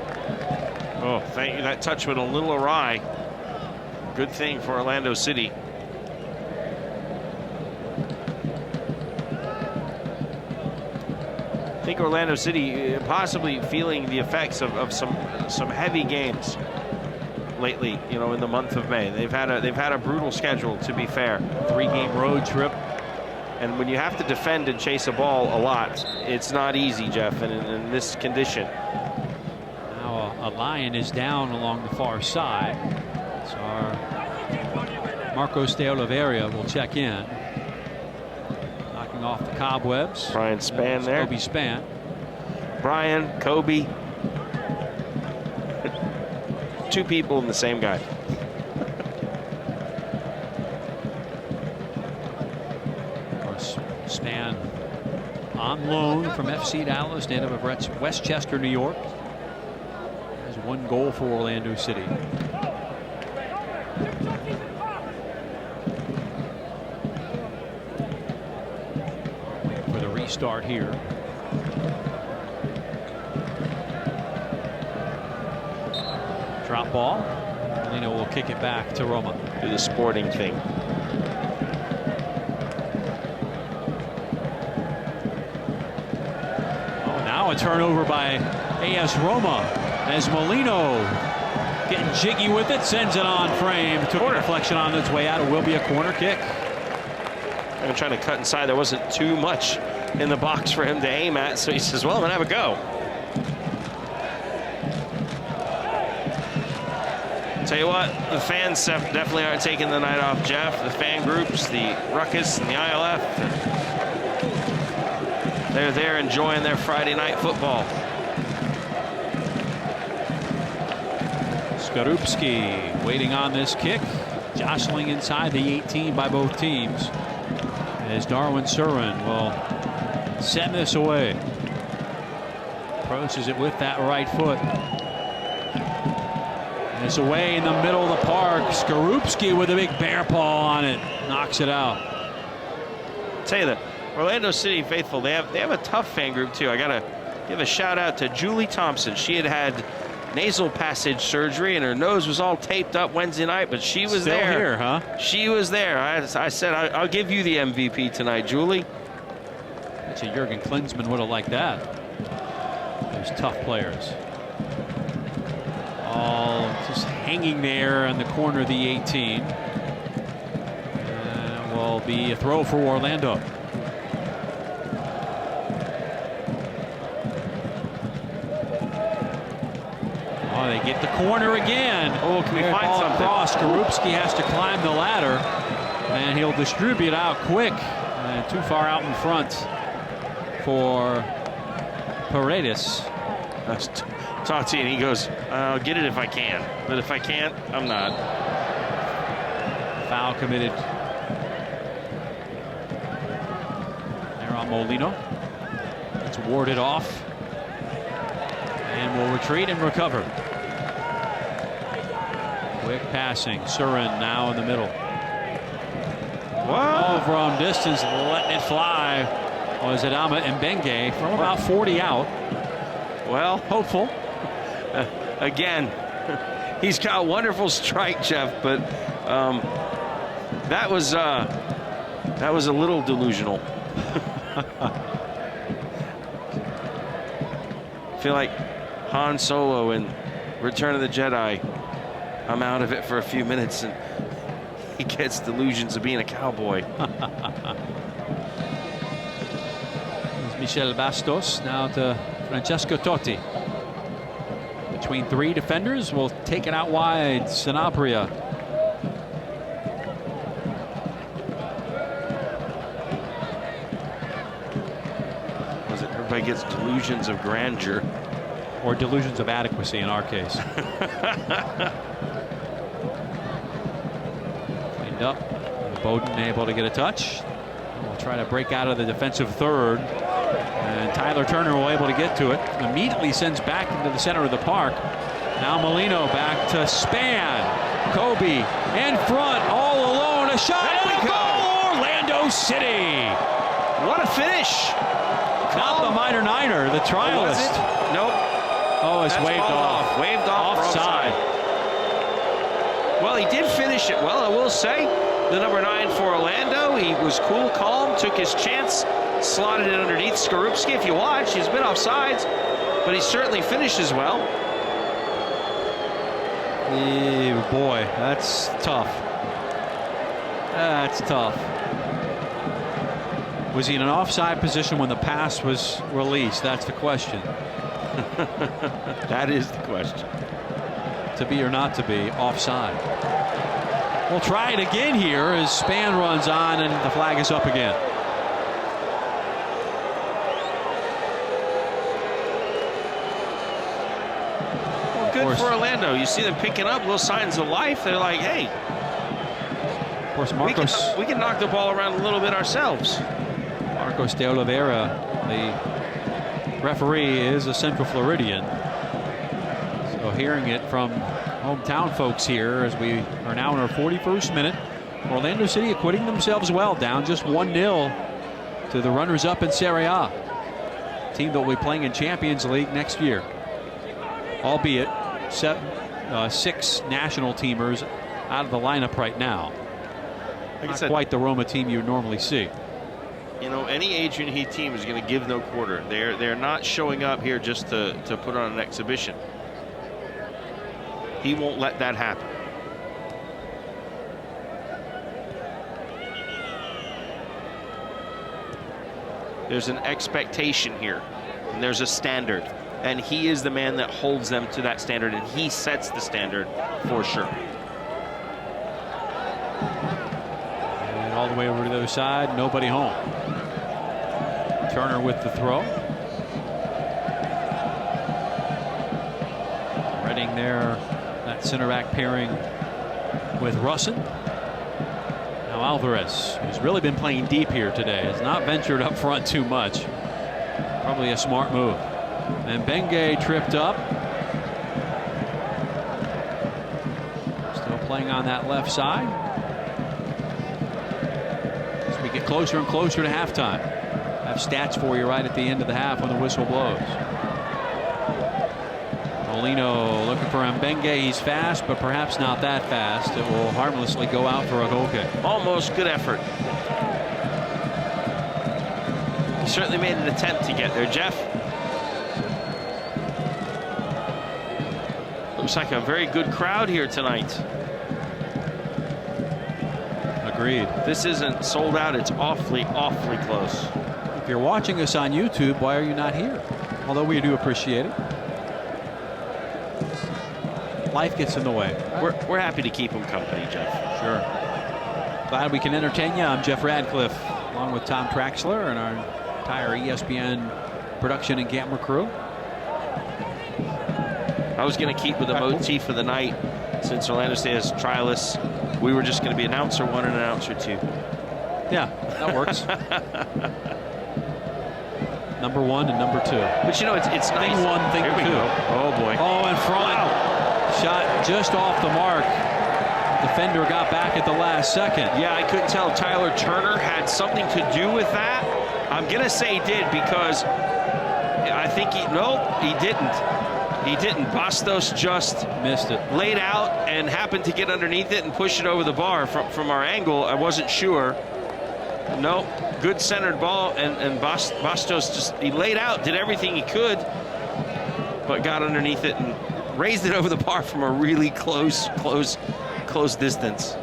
Oh, thank you. That touch went a little awry. Good thing for Orlando City. I think Orlando City possibly feeling the effects of some heavy games lately, you know, in the month of May. They've had a brutal schedule, to be fair. 3-game road trip. And when you have to defend and chase a ball a lot, it's not easy, Jeff, and in this condition. Now a Lion is down along the far side. So our Marcos de Oliveira will check in. Knocking off the cobwebs. Brian Span there. Kobe Span. Brian, Kobe. 2 people in the same guy. Of course, Span on loan from FC Dallas, native of Westchester, New York. Has 1 goal for Orlando City. Waiting for the restart here. Drop ball. Molino will kick it back to Roma. Do the sporting thing. Oh, now a turnover by AS Roma as Molino getting jiggy with it, sends it on frame. Took a deflection on its way out. It will be a corner kick. I'm trying to cut inside. There wasn't too much in the box for him to aim at, so he says, well, then have a go. Tell you what, the fans definitely aren't taking the night off, Jeff. The fan groups, the Ruckus and the ILF, they're there enjoying their Friday night football. Skorupski waiting on this kick. Jostling inside the 18 by both teams. As Darwin Surin will send this away. Approaches it with that right foot. And it's away in the middle of the park. Skorupski with a big bear paw on it. Knocks it out. Tell you that Orlando City faithful, they have a tough fan group too. I gotta give a shout out to Julie Thompson. She had nasal passage surgery and her nose was all taped up Wednesday night, but she was Still there. Here, huh? She was there. I said I'll give you the MVP tonight, Julie. Actually, Jurgen Klinsmann would have liked that. Those tough players. All just hanging there in the corner of the 18. And it will be a throw for Orlando. Oh, they get the corner again. Oh, can we find ball something? Across. Skorupski has to climb the ladder, and he'll distribute out quick. And too far out in front for Paredes. Tati, and he goes, I'll get it if I can, but if I can't, I'm not. Foul committed there on Molino. It's warded off and will retreat and recover. Quick passing. Surin now in the middle. Whoa. Oh, from distance, letting it fly was Adama Mbenge from about 40 out. Well, Hopeful. again, he's got a wonderful strike, Jeff, but that was a little delusional. I feel like Han Solo in Return of the Jedi. I'm out of it for a few minutes, and he gets delusions of being a cowboy. There's Michel Bastos now to Francesco Totti. Between three defenders, will take it out wide. Sanabria. Was it everybody gets delusions of grandeur? Or delusions of adequacy in our case. Cleaned up. Bowden able to get a touch. We'll try to break out of the defensive third. And Tyler Turner will able to get to it. Immediately sends back into the center of the park. Now Molino back to Span. Kobe in front, all alone. A shot and a goal! Orlando City. What a finish! Not the minor niner, the trialist. Nope. Oh, it's That's waved called off. Waved off. Offside. Well, he did finish it well, I will say. The number 9 for Orlando. He was cool, calm, took his chance, slotted it underneath Skorupski. If you watch, he's been offsides, but he certainly finishes well. Ew, boy, that's tough. That's tough. Was he in an offside position when the pass was released? That's the question. That is the question. To be or not to be offside. We'll try it again here as Span runs on and the flag is up again. Well, good for Orlando. You see them picking up little signs of life. They're like, hey, Of course, Marcos we can knock the ball around a little bit ourselves. Marcos de Oliveira, the referee, is a Central Floridian. So hearing it from hometown folks here as we are now in our 41st minute. Orlando City acquitting themselves well, down just 1-0 to the runners-up in Serie A. Team that will be playing in Champions League next year. Albeit 6 national teamers out of the lineup right now. Like I Not said, quite the Roma team you would normally see. you know, any Adrian Heath team is going to give no quarter. They're not showing up here just to put on an exhibition. He won't let that happen. There's an expectation here, and there's a standard, and he is the man that holds them to that standard, and he sets the standard for sure. And all the way over to the other side, nobody home. Turner with the throw. Reading there, that center back pairing with Russin. Now Alvarez, who's really been playing deep here today, has not ventured up front too much. Probably a smart move. And Benge tripped up. Still playing on that left side. As we get closer and closer to halftime. Have stats for you right at the end of the half when the whistle blows. Molino looking for Mbenge. He's fast, but perhaps not that fast. It will harmlessly go out for a goal kick. Almost. Good effort. He certainly made an attempt to get there, Jeff. Looks like a very good crowd here tonight. Agreed. This isn't sold out. It's awfully, awfully close. If you're watching us on YouTube, why are you not here? Although we do appreciate it. Life gets in the way. We're happy to keep them company, Jeff. Sure. Glad we can entertain you. I'm Jeff Radcliffe, along with Tom Traxler and our entire ESPN production and camera crew. I was going to keep with the motif of the night. Since Orlando State has trialists, we were just going to be announcer 1 and announcer 2. Yeah, that works. Number 1 and number 2. But you know, it's nice. Thing 1, thing 2. Oh boy. Oh, in front. Wow. Shot just off the mark. Defender got back at the last second. Yeah, I couldn't tell if Tyler Turner had something to do with that. I'm going to say he did, because I think he didn't. He didn't. Bastos just missed it. Laid out and happened to get underneath it and push it over the bar from our angle. I wasn't sure. No, good centered ball, and Bastos he laid out, did everything he could, but got underneath it and raised it over the bar from a really close distance.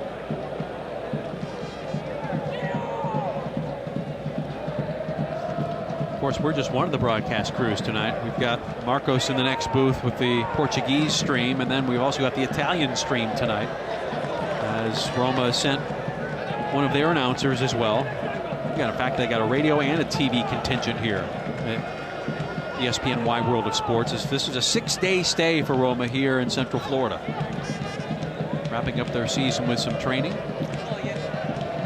Of course, we're just one of the broadcast crews tonight. We've got Marcos in the next booth with the Portuguese stream, and then we've also got the Italian stream tonight, as Roma sent one of their announcers as well. In fact, they got a radio and a TV contingent here at ESPN Wide World of Sports. This is a 6-day stay for Roma here in Central Florida. Wrapping up their season with some training.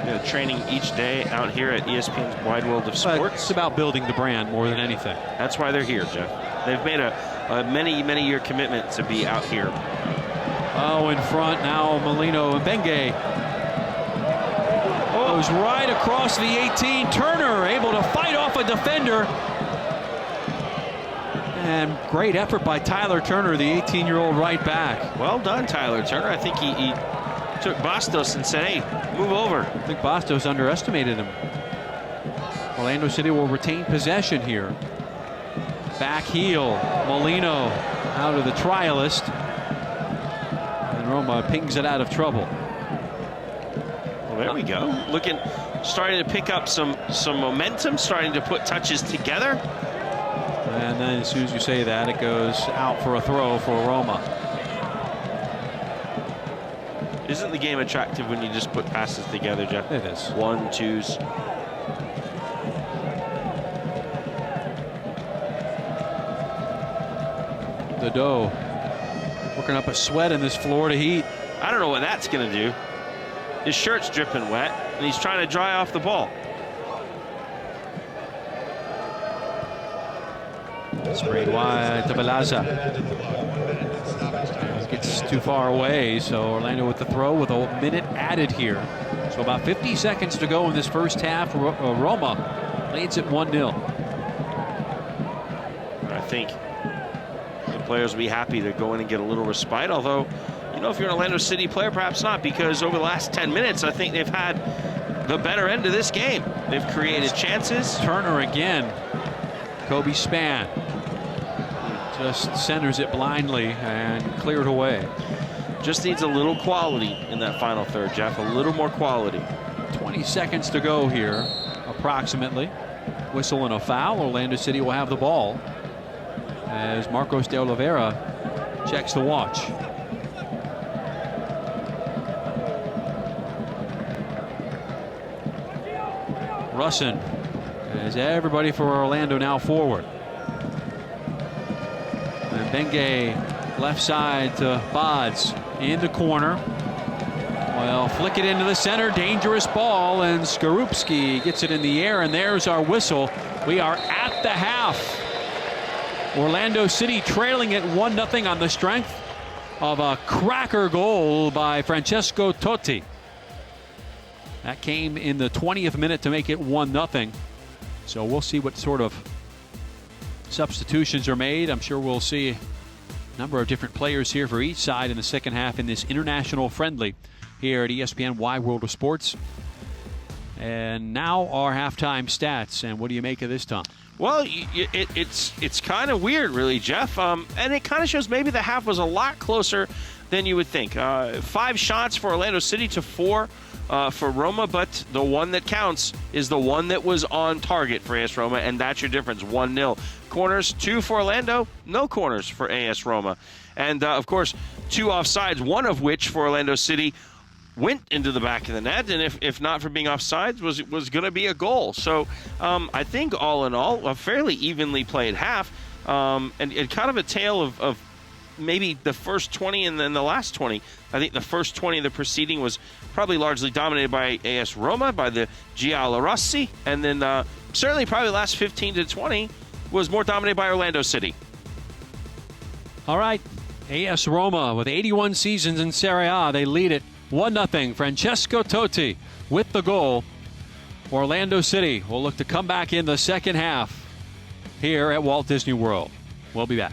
Yeah, training each day out here at ESPN's Wide World of Sports. It's about building the brand more than anything. That's why they're here, Jeff. They've made a many-year commitment to be out here. Oh, in front now, Molino and Benge. Goes right across the 18. Turner able to fight off a defender. And great effort by Tyler Turner, the 18-year-old right back. Well done, Tyler Turner. I think he took Bastos and said, hey, move over. I think Bastos underestimated him. Orlando City will retain possession here. Back heel, Molino out of the trialist. And Roma pings it out of trouble. Well, there we go. Starting to pick up some momentum, starting to put touches together. And then as soon as you say that, it goes out for a throw for Roma. Isn't the game attractive when you just put passes together, Jeff? It is. 1-2s. The dough working up a sweat in this Florida heat. I don't know what that's going to do. His shirt's dripping wet, and he's trying to dry off the ball. Sprayed wide to Balaza. Gets too far away, so Orlando with the throw with a minute added here. So about 50 seconds to go in this first half. Roma leads at 1-0. I think the players will be happy to go in and get a little respite, although, you know, if you're an Orlando City player, perhaps not, because over the last 10 minutes, I think they've had the better end of this game. They've created chances. Turner again. Kobe Span just centers it blindly and cleared away. Just needs a little quality in that final third, Jeff. A little more quality. 20 seconds to go here, approximately. Whistle and a foul. Orlando City will have the ball. as Marcos de Oliveira checks the watch. Russin, as everybody for Orlando now forward. And Benge left side to Bods in the corner. Well, flick it into the center, dangerous ball, and Skorupski gets it in the air, and there's our whistle. We are at the half. Orlando City trailing it 1-0 on the strength of a cracker goal by Francesco Totti. That came in the 20th minute to make it 1-0. So we'll see what sort of substitutions are made. I'm sure we'll see a number of different players here for each side in the second half in this international friendly here at ESPN Wide World of Sports. And now our halftime stats. And what do you make of this, Tom? Well, it's kind of weird, really, Jeff. And it kind of shows maybe the half was a lot closer than you would think. 5 shots for Orlando City to 4 for Roma, but the one that counts is the one that was on target for AS Roma, and that's your difference, 1-0. Corners, 2 for Orlando, no corners for AS Roma. And, of course, 2 offsides, one of which for Orlando City went into the back of the net, and if not for being offsides, was going to be a goal. So I think all in all, a fairly evenly played half, and kind of a tale of maybe the first 20 and then the last 20. I think the first 20 of the proceeding was probably largely dominated by AS Roma, by the Giallorossi, and then certainly probably the last 15 to 20 was more dominated by Orlando City. All right, AS Roma with 81 seasons in Serie A, they lead it 1-0. Francesco Totti with the goal. Orlando City will look to come back in the second half here at Walt Disney World. We'll be back.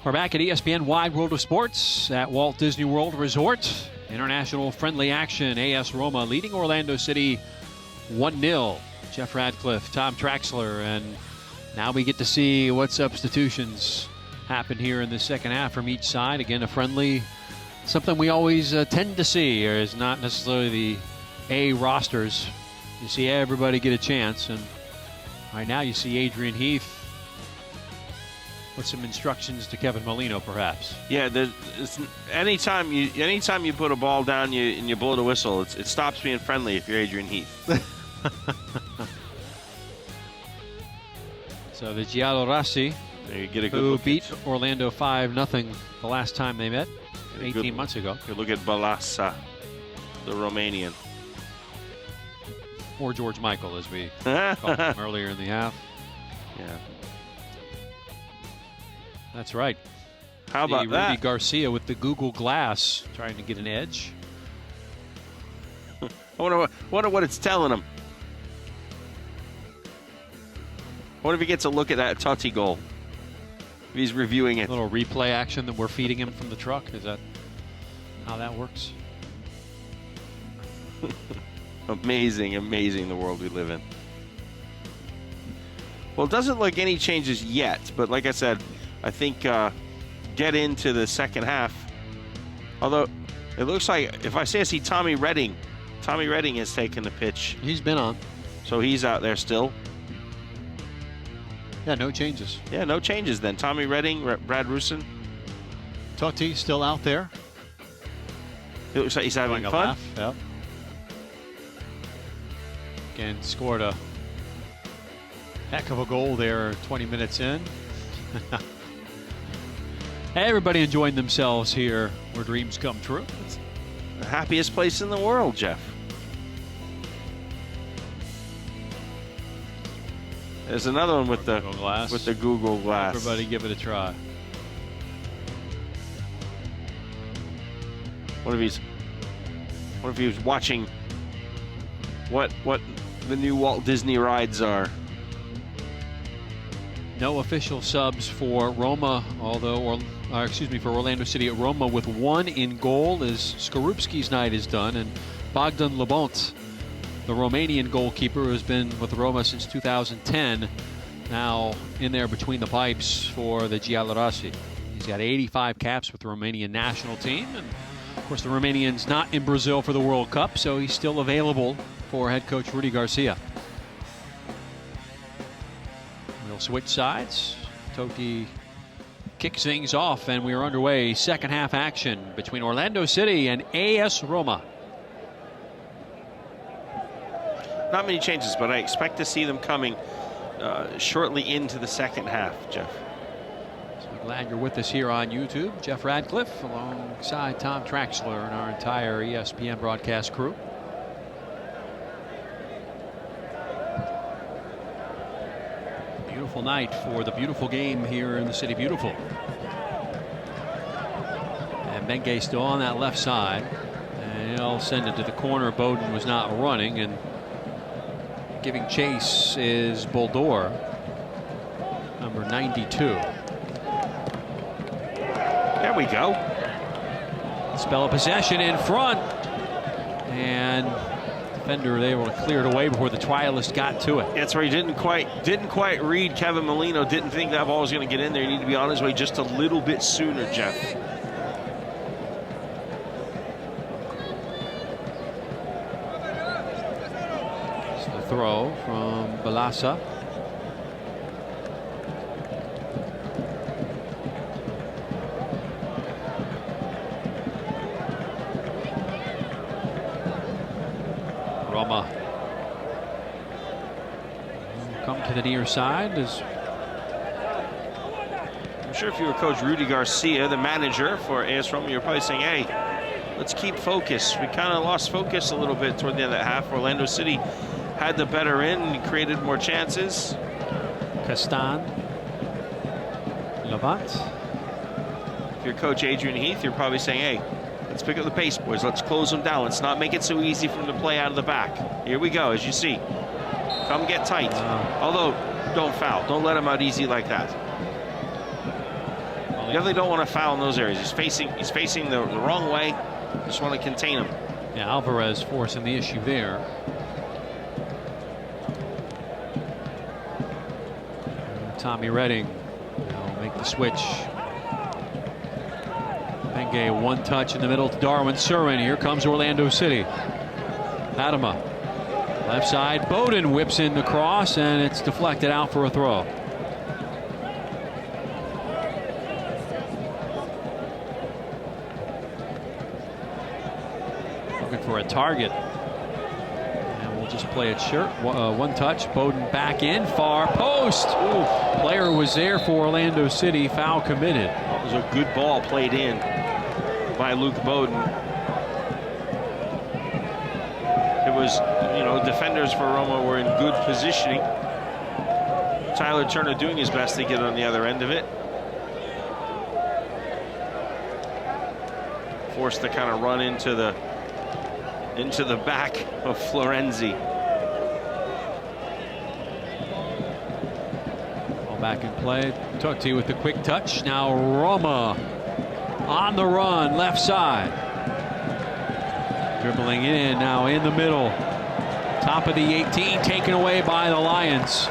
We're back at ESPN Wide World of Sports at Walt Disney World Resort. International friendly action. AS Roma leading Orlando City 1-0. Jeff Radcliffe, Tom Traxler, and now we get to see what substitutions happen here in the second half from each side. Again, a friendly, something we always tend to see is not necessarily the A rosters. You see everybody get a chance, and right now you see Adrian Heath with some instructions to Kevin Molino, perhaps. Yeah, anytime you put a ball down and you blow the whistle, it stops being friendly if you're Adrian Heath. So the Giallorossi, You get a good who look beat Orlando 5-0 the last time they met, 18 months ago. Good look at Balassa, the Romanian. Or George Michael, as we called him earlier in the half. Yeah. That's right. How about Rudy that? Garcia with the Google Glass trying to get an edge. I wonder what it's telling him. What if he gets a look at that Totti goal? If he's reviewing it. A little replay action that we're feeding him from the truck. Is that how that works? Amazing, amazing the world we live in. Well, it doesn't look like any changes yet, but like I said, I think get into the second half. Although it looks like, if I see Tommy Redding has taken the pitch. He's been on. So he's out there still. Yeah, no changes. Yeah, no changes then. Tommy Redding, Brad Rusin. Totti still out there. It looks like he's having Having a fun. laugh. Yep. Again, scored a heck of a goal there 20 minutes in. Everybody enjoying themselves here where dreams come true. It's the happiest place in the world, Jeff. There's another one with the Google Glass. Everybody give it a try. What if he was watching what the new Walt Disney rides are? No official subs for Roma, for Orlando City at Roma, with one in goal as Skorupski's night is done, and Bogdan Lebont, the Romanian goalkeeper who has been with Roma since 2010, now in there between the pipes for the Giallorossi. He's got 85 caps with the Romanian national team, and of course the Romanian's not in Brazil for the World Cup, so he's still available for head coach Rudy Garcia. We'll switch sides. Totti kicks things off, and we are underway. Second half action between Orlando City and AS Roma. Not many changes, but I expect to see them coming shortly into the second half, Jeff. So glad you're with us here on YouTube. Jeff Radcliffe alongside Tom Traxler and our entire ESPN broadcast crew. Beautiful night for the beautiful game here in the City Beautiful. And Benge still on that left side. And he'll send it to the corner. Bowden was not running, and giving chase is Boldor, number 92. There we go. Spell of possession in front, and defender able to clear it away before the trialist got to it. That's where he didn't quite read. Kevin Molino didn't think that ball was going to get in there. He needed to be on his way just a little bit sooner, Jeff. So the throw from Balassa. Roma come to the near side. I'm sure if you were Coach Rudy Garcia, the manager for AS Roma, you're probably saying, hey, let's keep focus. We kind of lost focus a little bit toward the end of that half. Orlando City had the better end and created more chances. Castan. Levant. If you're Coach Adrian Heath, you're probably saying, hey, let's pick up the pace, boys. Let's close them down. Let's not make it so easy for them to play out of the back. Here we go, as you see. Come get tight. Although, don't foul. Don't let them out easy like that. Well, You definitely don't want to foul in those areas. He's facing the wrong way. Just want to contain him. Yeah, Alvarez forcing the issue there. Tommy Redding will make the switch. Benge, one touch in the middle to Darwin Surin. Here comes Orlando City. Adama, left side. Bowden whips in the cross, and it's deflected out for a throw. Looking for a target. And we'll just play it short. One touch. Bowden back in. Far post. Ooh, player was there for Orlando City. Foul committed. It was a good ball played in by Luke Bowden. It was, defenders for Roma were in good positioning. Tyler Turner doing his best to get on the other end of it. Forced to kind of run into the back of Florenzi. Ball back in play. Totti with the quick touch. Now Roma on the run, left side. Dribbling in, now in the middle. Top of the 18, taken away by the Lions.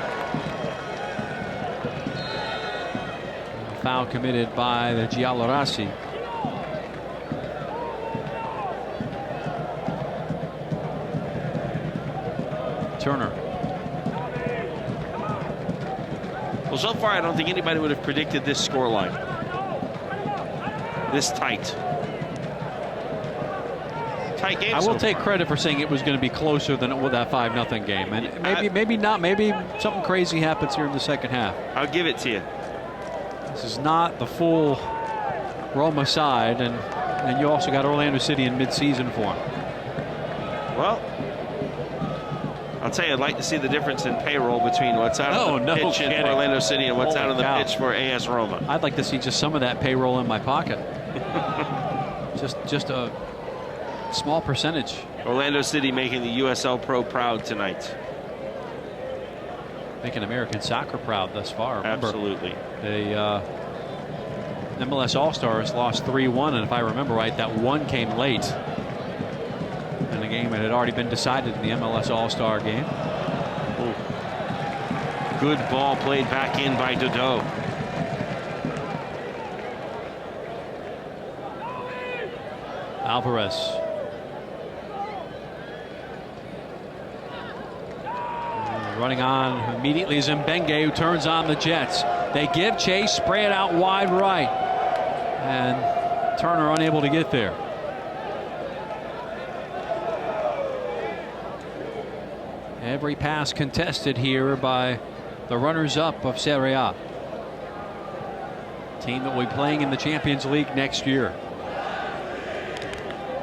Foul committed by the Giallorossi. Turner. Well, so far I don't think anybody would have predicted this scoreline. This tight. Tight game. I will take credit for saying it was going to be closer than that 5-0 game, and maybe not. Maybe something crazy happens here in the second half. I'll give it to you. This is not the full Roma side, and you also got Orlando City in mid-season form. Well, I'll tell you, I'd like to see the difference in payroll between what's out on the pitch in Orlando City and what's out on the pitch for AS Roma. I'd like to see just some of that payroll in my pocket. just a small percentage. Orlando City making the USL Pro proud tonight. Making American soccer proud thus far. Remember, absolutely. The MLS All-Stars lost 3-1, and if I remember right, that one came late in the game. It had already been decided in the MLS All-Star game. Ooh. Good ball played back in by Dodo. Alvarez. Running on immediately is Mbenge, who turns on the Jets. They give chase, spray it out wide right. And Turner unable to get there. Every pass contested here by the runners-up of Serie A. Team that will be playing in the Champions League next year.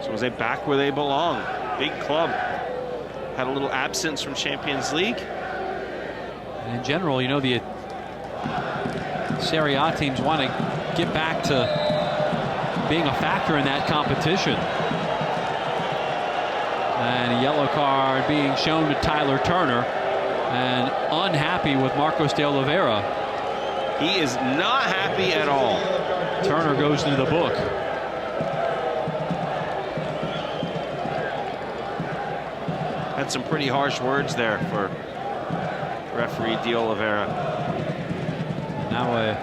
So is they back where they belong? Big club. Had a little absence from Champions League. And in general, the Serie A teams want to get back to being a factor in that competition. And a yellow card being shown to Tyler Turner, and unhappy with Marcos de Oliveira. He is not happy at all. Turner goes into the book. Had some pretty harsh words there for referee de Oliveira. Now a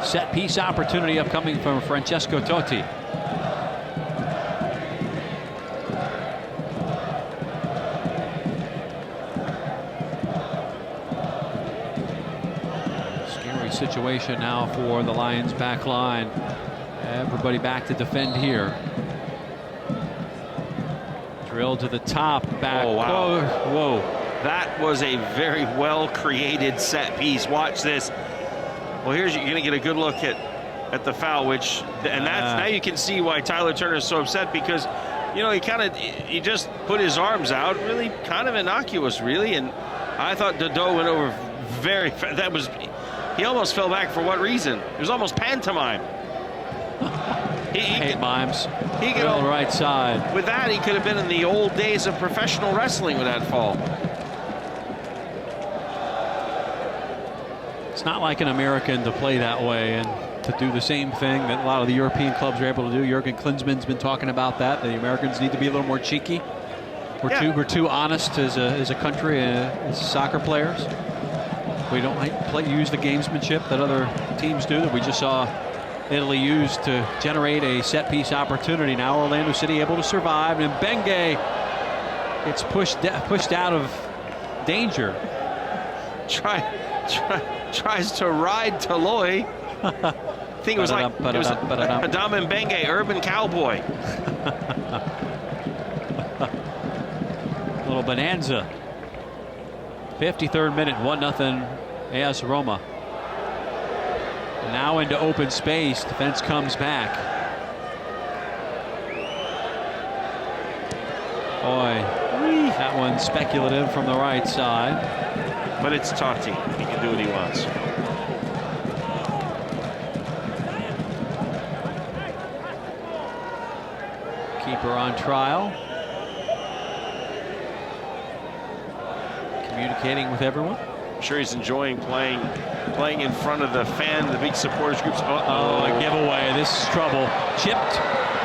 set piece opportunity upcoming from Francesco Totti. Scary situation now for the Lions back line. Everybody back to defend here. Drilled to the top, back. Oh, wow. Whoa. That was a very well created set piece. Watch this. Well, you're going to get a good look at the foul, now you can see why Tyler Turner is so upset, because he just put his arms out, really kind of innocuous, really, and I thought Dodo went over very fast. He almost fell back. For what reason? It was almost pantomime. Mimes. He could on the right side. With that, he could have been in the old days of professional wrestling with that fall. It's not like an American to play that way, and to do the same thing that a lot of the European clubs are able to do. Jurgen Klinsmann's been talking about that. The Americans need to be a little more cheeky. We're too honest as a country, as soccer players. We don't use the gamesmanship that other teams do, that we just saw Italy use to generate a set-piece opportunity. Now Orlando City able to survive, and Benge gets pushed out of danger. Tries to ride Taloy. I think it was Adam Mbenge, urban cowboy. Little bonanza. 53rd minute, 1-0 AS Roma. Now into open space. Defense comes back. Boy, that one's speculative from the right side. But it's Totti. He can do what he wants. Keeper on trial. Communicating with everyone. I'm sure he's enjoying playing in front of the big supporters groups. Oh, a giveaway. This is trouble. Chipped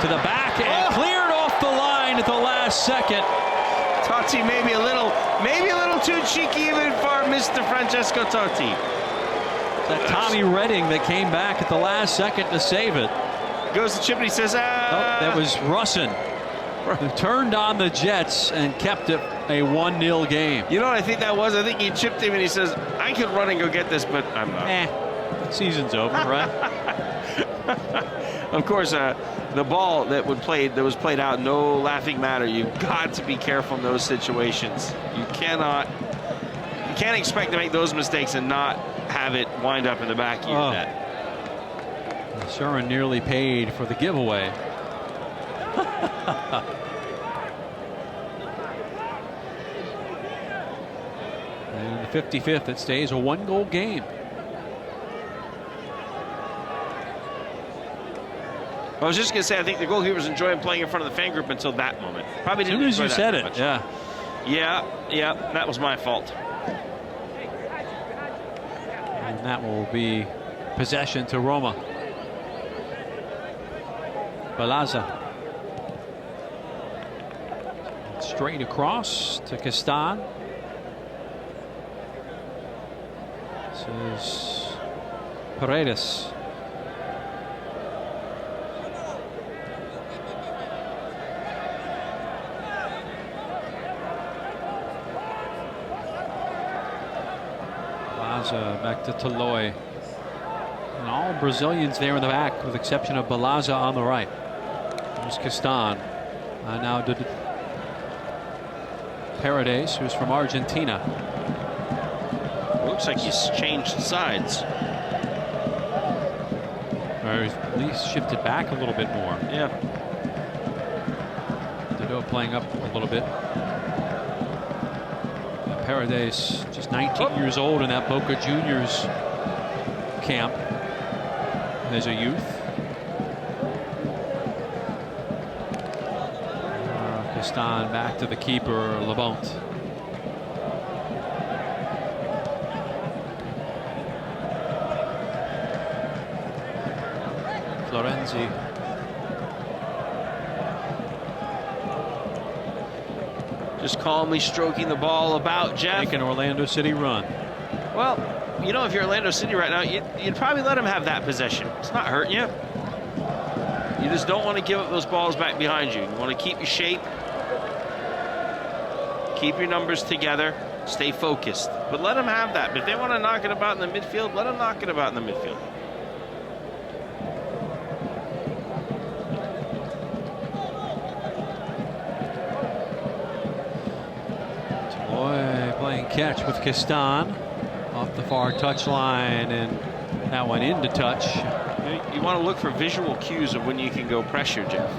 to the back and cleared off the line at the last second. Totti maybe a little too cheeky even for Mr. Francesco Totti. That Tommy Redding that came back at the last second to save it. Goes to chip and he says, Oh, that was Russin, who turned on the Jets and kept it a 1-0 game. You know what I think that was? I think he chipped him and he says, I could run and go get this, but I'm not. Season's over, right? Of course, the ball that was played out, no laughing matter. You've got to be careful in those situations. You can't expect to make those mistakes and not have it wind up in the back of your net. Sherman nearly paid for the giveaway. And the 55th, it stays a 1-goal game. I was just going to say, I think the goalkeeper's enjoying playing in front of the fan group until that moment. Probably didn't. As soon as you said it, much. yeah. Yeah, that was my fault. And that will be possession to Roma. Balaza. Straight across to Castan. This is Paredes. Balaza back to Taloy. And all Brazilians there in the back, with the exception of Balaza on the right. There's Castan. Now to Paredes, who's from Argentina. Looks like he's changed sides. Or he's at least shifted back a little bit more. Yeah. Dido playing up a little bit. Paredes, just 19 years old in that Boca Juniors camp as a youth. Castan back to the keeper, Labonte. Florenzi. Just calmly stroking the ball about, Jeff. Make an Orlando City run. Well, you know, if you're Orlando City right now, you'd probably let him have that possession. It's not hurting you. You just don't want to give up those balls back behind you. You want to keep your shape, keep your numbers together, stay focused. But let them have that. But if they want to knock it about in the midfield, let them knock it about in the midfield. Boy, playing catch with Castan off the far touchline, and that went into touch. You want to look for visual cues of when you can go pressure, Jeff.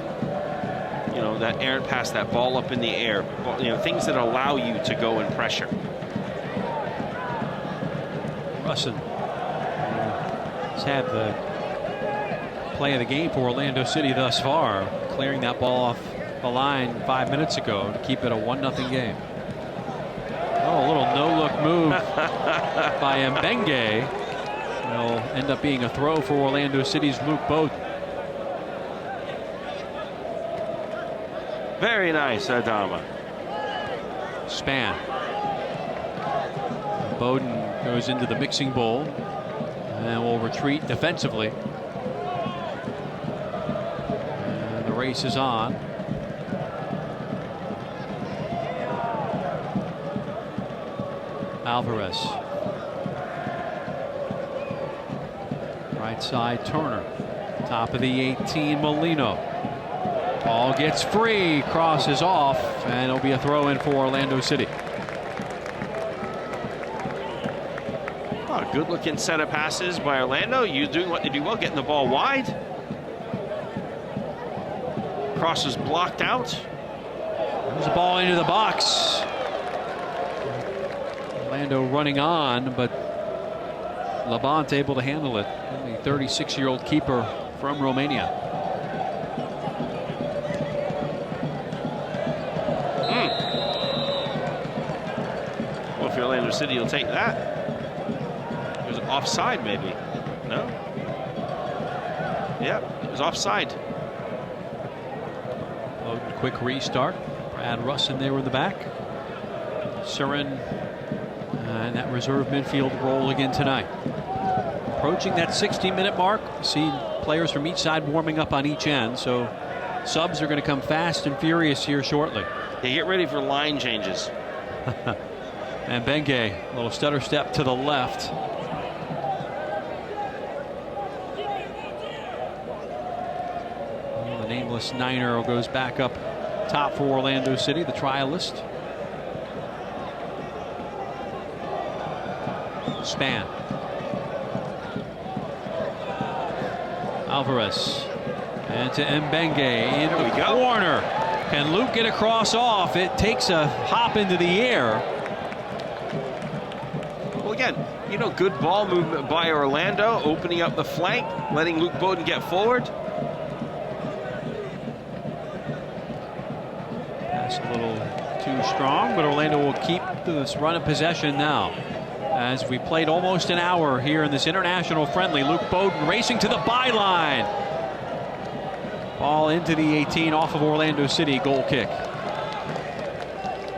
You know, that errant pass, that ball up in the air, you know, things that allow you to go and pressure. Russin has had the play of the game for Orlando City thus far, clearing that ball off the line 5 minutes ago to keep it a 1-0 game. Oh, a little no-look move by Mbenge. It'll end up being a throw for Orlando City's Luke Bowden. Very nice, Adama. Span. Bowden goes into the mixing bowl and will retreat defensively. And the race is on. Alvarez. Right side, Turner. Top of the 18, Molino. Ball gets free, crosses off, and it'll be a throw in for Orlando City. Oh, good looking set of passes by Orlando. You doing what they do well, getting the ball wide. Cross is blocked out. There's a ball into the box. Orlando running on, but Labonte able to handle it. The 36-year-old keeper from Romania. Well, if you're Orlando City, you'll take that. It was offside, maybe. No? Yeah, it was offside. Quick restart. Brad Russ in there in the back. Surin and that reserve midfield role again tonight. Approaching that 60-minute mark. See players from each side warming up on each end, so subs are going to come fast and furious here shortly. Yeah, get ready for line changes. And Benge, a little stutter step to the left. Well, the nameless Niner goes back up top for Orlando City, the trialist. Span. Alvarez. And to Mbenge into the corner. Can Luke get a cross off? It takes a hop into the air. Well, again, you know, good ball movement by Orlando, opening up the flank, letting Luke Bowden get forward. That's a little too strong, but Orlando will keep this run of possession now. As we played almost an hour here in this international friendly. Luke Bowden racing to the byline. Ball into the 18 off of Orlando City, goal kick.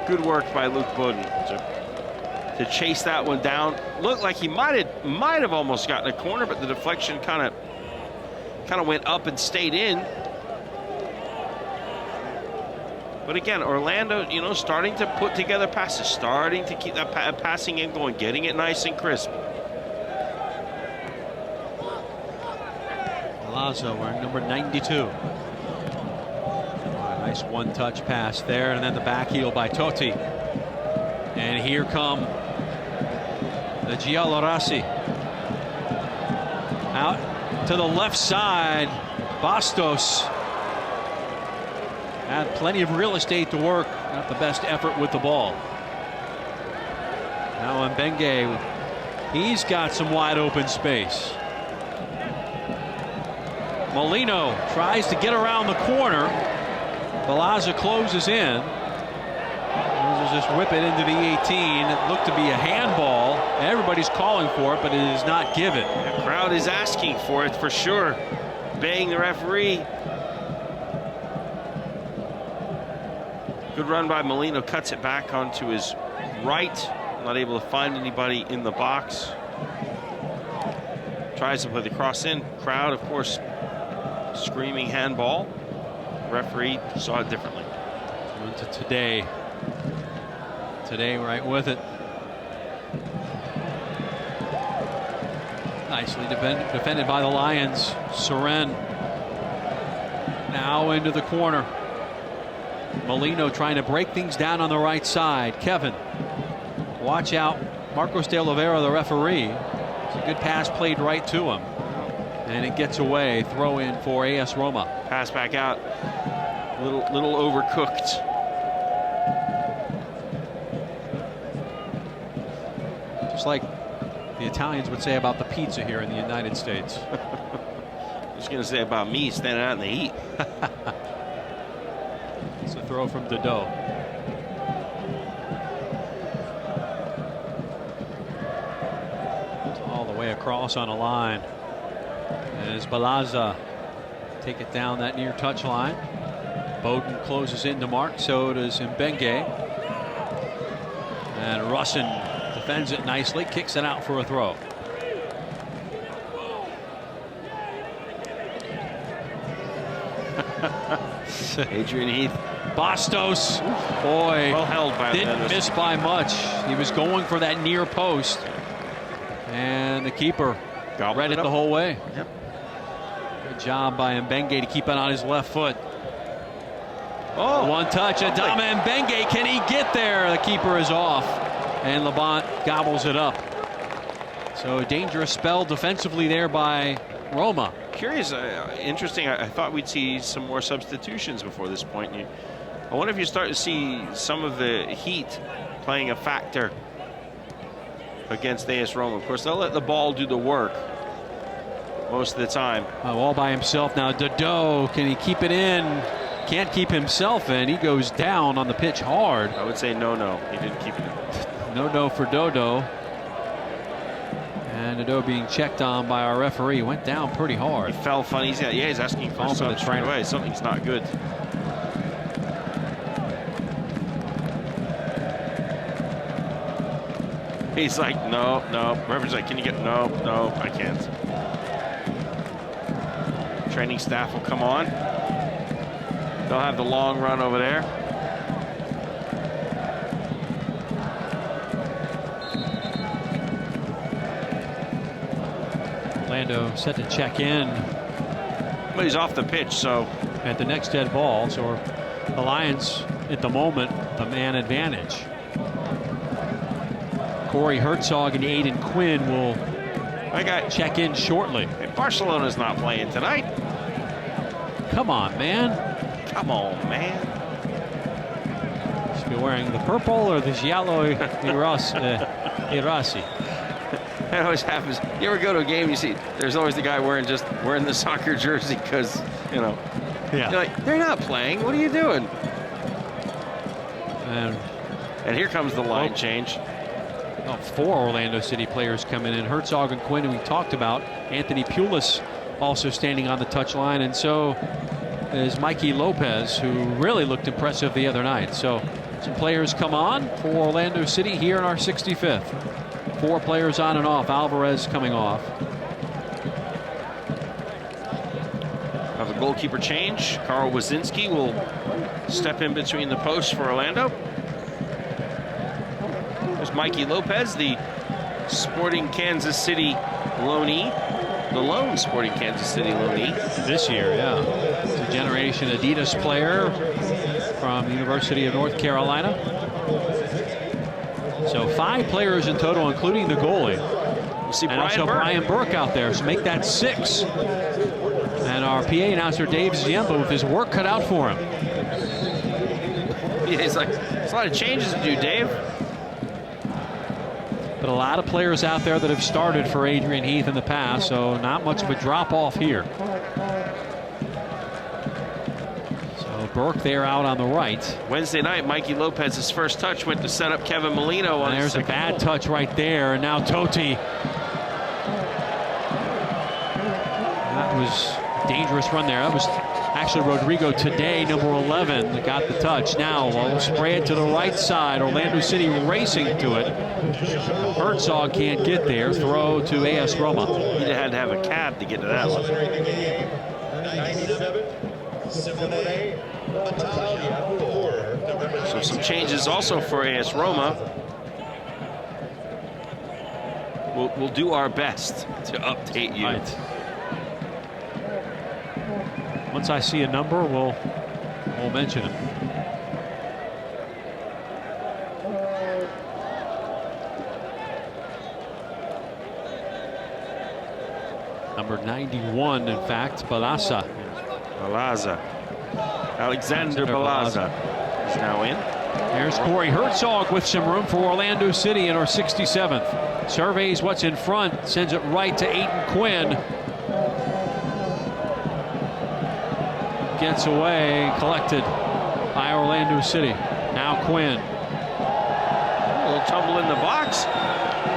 Good work by Luke Bowden to chase that one down. Looked like he might have almost gotten a corner, but the deflection kind of went up and stayed in. But again, Orlando, you know, starting to put together passes, starting to keep that passing game going, getting it nice and crisp. Lazo wearing number 92. Nice one-touch pass there, and then the back heel by Totti. And here come the Giallorossi. Out to the left side, Bastos. Had plenty of real estate to work. Not the best effort with the ball. Now Mbenge, he's got some wide open space. Molino tries to get around the corner. Balaza closes in. Just whip it into the 18. It looked to be a handball. Everybody's calling for it, but it is not given. The crowd is asking for it for sure. Baying the referee. Good run by Molino, cuts it back onto his right. Not able to find anybody in the box. Tries to play the cross in. Crowd, of course, screaming handball. Referee saw it differently. On to today. Today right with it. Nicely defended by the Lions. Surin now into the corner. Molino trying to break things down on the right side. Kevin, watch out. Marcos de Oliveira, the referee. It's a good pass played right to him. And it gets away. Throw in for AS Roma. Pass back out. Little overcooked. Just like the Italians would say about the pizza here in the United States. I was going to say about me standing out in the heat. It's a throw from Dado. All the way across. cross on a line. As Balaza take it down that near touch line. Bowden closes in to mark, so does Mbenge. And Russin defends it nicely, kicks it out for a throw. Adrian Heath. Bastos, boy, Well held by didn't miss by much. He was going for that near post. And the keeper read it the whole way. Yep. Good job by Mbenge to keep it on his left foot. Oh, one touch. Adama Mbenge, can he get there? The keeper is off. And Labont gobbles it up. So a dangerous spell defensively there by Roma. Curious, interesting. I thought we'd see some more substitutions before this point. I wonder if you start to see some of the heat playing a factor against AS Roma. Of course, they'll let the ball do the work most of the time. All by himself now. Dodo, can he keep it in? Can't keep himself in. He goes down on the pitch hard. I would say no. He didn't keep it in. No for Dodo. And Dodo being checked on by our referee. Went down pretty hard. He fell funny. He's asking for something straight away. Something's not good. He's like, no. Referee's like, can you get, no, I can't. Training staff will come on. They'll have the long run over there. Orlando set to check in. But he's off the pitch, so. At the next dead ball, so the Lions at the moment, the man advantage. Corey Herzog and Aiden Quinn will check in shortly. Barcelona's not playing tonight. Come on, man. Come on, man. Should be wearing the purple or the giallo Irasi. That always happens. You ever go to a game, you see there's always the guy wearing the soccer jersey because, you know, yeah. You're like, they're not playing. What are you doing? And here comes the line change. Well, 4 Orlando City players coming in. Herzog and Quinn, who we talked about. Anthony Pulis also standing on the touchline, and so is Mikey Lopez, who really looked impressive the other night. So some players come on for Orlando City here in our 65th. 4 players on and off. Alvarez coming off. Have a goalkeeper change. Carl Wazinski will step in between the posts for Orlando. There's Mikey Lopez, the Sporting Kansas City loanee. The lone Sporting Kansas City loanee. This year, yeah. It's a generation Adidas player from the University of North Carolina. So 5 players in total, including the goalie. You see and also Brian Burke out there, so make that 6. And our PA announcer, Dave Ziemba, with his work cut out for him. Yeah, he's like, there's a lot of changes to do, Dave. But a lot of players out there that have started for Adrian Heath in the past, so not much of a drop-off here. So Burke there out on the right. Wednesday night, Mikey Lopez's first touch went to set up Kevin Molino. And there's a bad touch right there, and now Totti. That was a dangerous run there. That was actually Rodrigo today, number 11, that got the touch. Now we'll spray it to the right side. Orlando City racing to it. Herzog can't get there. Throw to AS Roma. He'd had to have a cab to get to that one. So some changes also for AS Roma. We'll do our best to update you. Right. Once I see a number, we'll mention it. Number 91, in fact, Balaza. Alexander Balaza is now in. There's Corey Herzog with some room for Orlando City in our 67th. Surveys what's in front, sends it right to Aiden Quinn. Gets away, collected by Orlando City. Now Quinn. A little tumble in the box.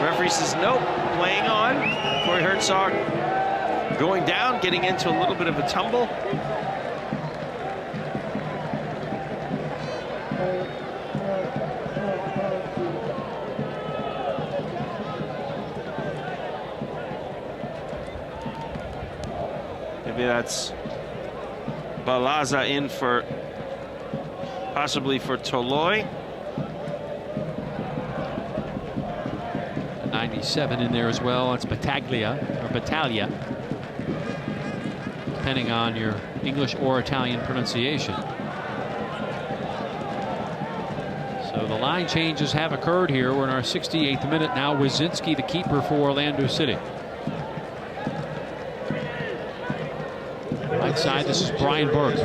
Referee says nope, playing on. Corey Herzog going down, getting into a little bit of a tumble. Maybe that's Balaza in for, possibly for Toloi. 97 in there as well. It's Battaglia, or Battaglia, depending on your English or Italian pronunciation. So the line changes have occurred here. We're in our 68th minute now. Wazinski, the keeper for Orlando City. Right side, this is Brian Burke.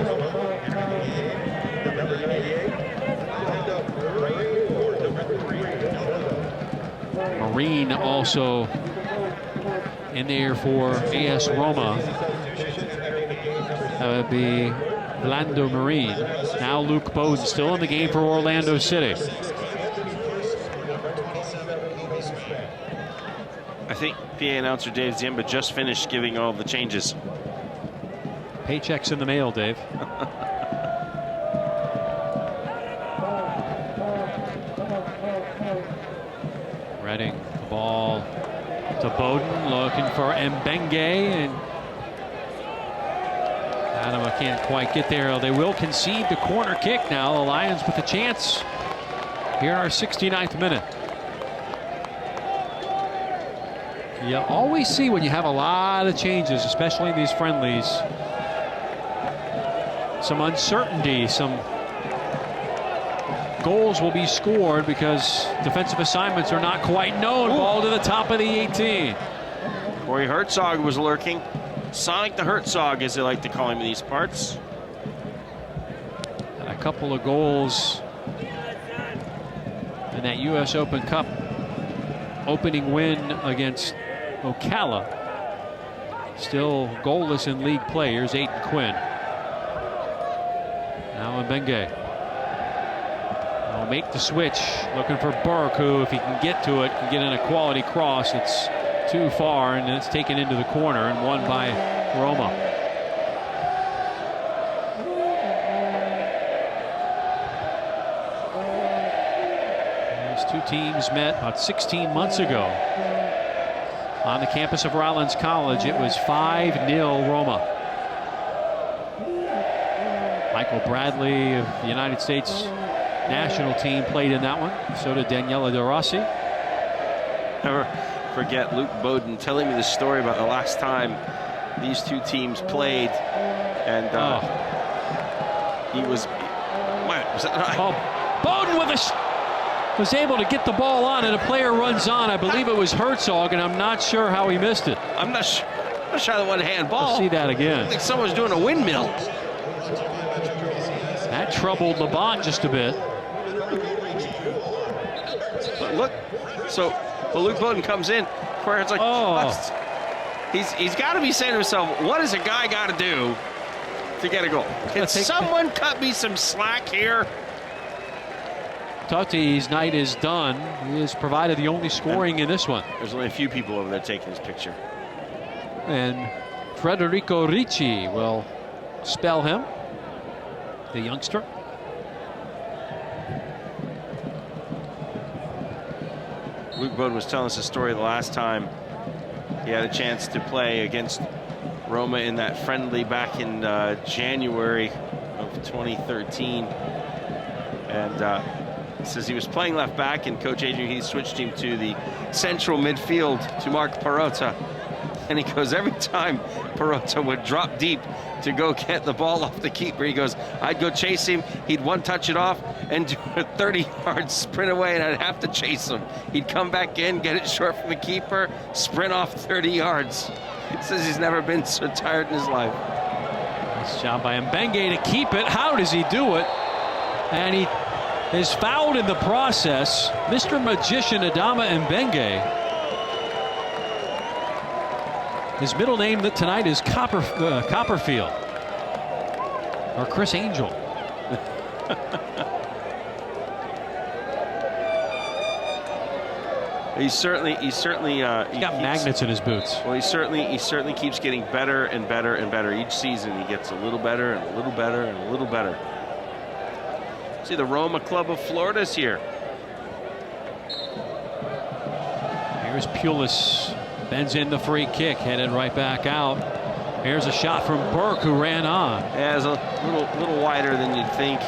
Marine also in there for AS Roma. That would be Lando Marine. Now Luke Bowden still in the game for Orlando City. I think PA announcer Dave Ziemba just finished giving all the changes. Paychecks in the mail, Dave. Reading the ball to Bowden, looking for Mbenge, and Adama can't quite get there. They will concede the corner kick now. The Lions with a chance here in our 69th minute. You always see when you have a lot of changes, especially in these friendlies, some uncertainty, some goals will be scored because defensive assignments are not quite known. Ooh. Ball to the top of the 18. Corey Herzog was lurking. Sonic the Herzog, as they like to call him in these parts. A couple of goals in that U.S. Open Cup opening win against Ocala. Still goalless in league play. Here's Aiden Quinn. Now Mbenge will make the switch, looking for Burke, who, if he can get to it, can get in a quality cross. It's too far, and it's taken into the corner and won by Roma. These two teams met about 16 months ago on the campus of Rollins College. It was 5-0 Roma. Michael Bradley of the United States national team played in that one. So did Daniela De Rossi. Never forget Luke Bowden telling me the story about the last time these two teams played, and he was. What was that? Bowden with was able to get the ball on, and a player runs on. I believe it was Herzog, and I'm not sure how he missed it. I'm not sure the one-hand ball. Let's see that again. I think someone's doing a windmill. That troubled Laban just a bit. But look, so Luke Bowden comes in, where it's like, he's got to be saying to himself, what does a guy got to do to get a goal? Can someone cut me some slack here? Tati's night is done. He has provided the only scoring in this one. There's only a few people over there taking his picture. And Federico Ricci will spell him, the youngster. Luke Bowden was telling us a story the last time he had a chance to play against Roma in that friendly back in January of 2013. And he says he was playing left back, and Coach Adrian Heath switched him to the central midfield to Mark Perota. And he goes, every time Perota would drop deep to go get the ball off the keeper, he goes, I'd go chase him, he'd one-touch it off and do a 30-yard sprint away, and I'd have to chase him. He'd come back in, get it short from the keeper, sprint off 30 yards. He says he's never been so tired in his life. Nice job by Mbenge to keep it. How does he do it? And he is fouled in the process. Mr. Magician Adama Mbenge. His middle name tonight is Copperfield, or Chris Angel. He's certainly. He's got magnets in his boots. Well, he certainly keeps getting better and better and better each season. He gets a little better and a little better and a little better. See, the Roma Club of Florida's here. Here's Pulis, bends in the free kick, headed right back out. Here's a shot from Burke, who ran on. Yeah, it's a little wider than you'd think.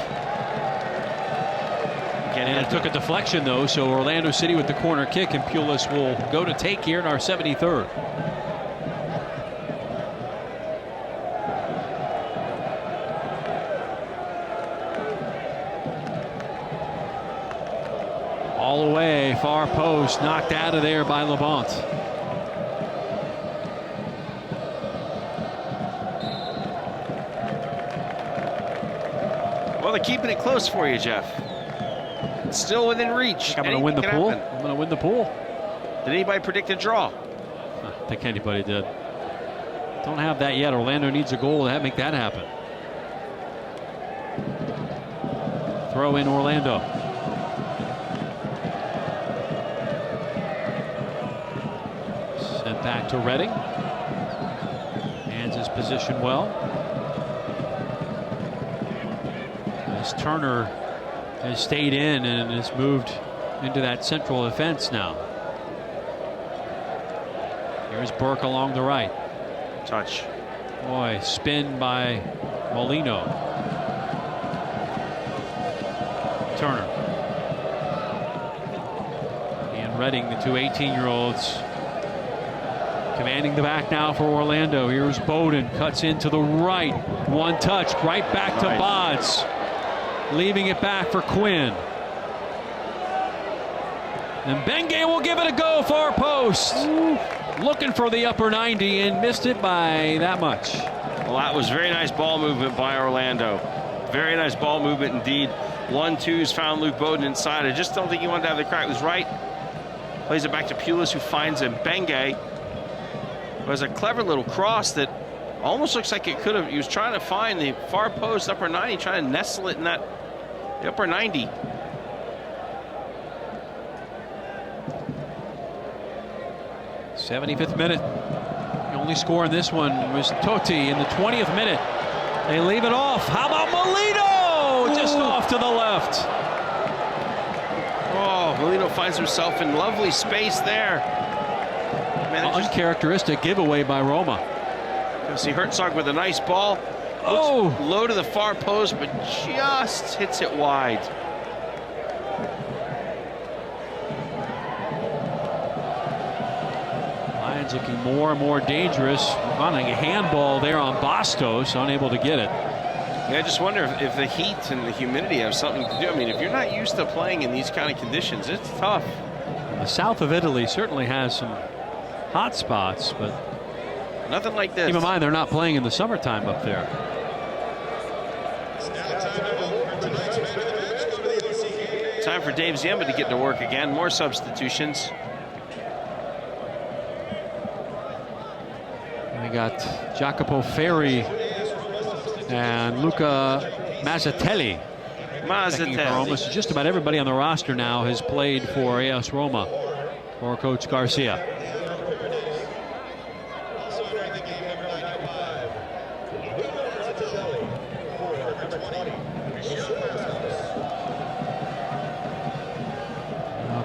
And it took a deflection, though, so Orlando City with the corner kick, and Pulis will go to take here in our 73rd. All the way, far post, knocked out of there by Labonte. Well, they're keeping it close for you, Jeff. It's still within reach. I'm going to win the pool. I'm going to win the pool. Did anybody predict a draw? I don't think anybody did. Don't have that yet. Orlando needs a goal to make that happen. Throw in Orlando. Sent back to Redding. Hands his position well. As Turner has stayed in and has moved into that central defense now. Here's Burke along the right. Touch. Boy, spin by Molino. Turner. And Redding, the two 18-year-olds, commanding the back now for Orlando. Here's Bowden, cuts into the right. One touch, right back to Bods. Leaving it back for Quinn. And Benge will give it a go, far post. Ooh. Looking for the upper 90 and missed it by that much. Well, that was very nice ball movement by Orlando. Very nice ball movement indeed. 1-2's found Luke Bowden inside. I just don't think he wanted to have the crack. It was right. Plays it back to Pulis, who finds him. Benge. It was a clever little cross that almost looks like it could have. He was trying to find the far post, upper 90, trying to nestle it in that the upper 90. '75th minute. The only score in this one was Totti in the 20th minute. They leave it off. How about Molino? Just off to the left. Oh, Molino finds himself in lovely space there. Uncharacteristic giveaway by Roma. You see Herzog with a nice ball. Low to the far post, but just hits it wide. Lions looking more and more dangerous. Running a handball there on Bastos, unable to get it. Yeah, I just wonder if the heat and the humidity have something to do. I mean, if you're not used to playing in these kind of conditions, it's tough. The south of Italy certainly has some hot spots, but nothing like this. Keep in mind, they're not playing in the summertime up there. Time for Dave Ziemba to get to work again. More substitutions. And we got Jacopo Ferri and Luca Mazzatelli. Almost just about everybody on the roster now has played for AS Roma or Coach Garcia.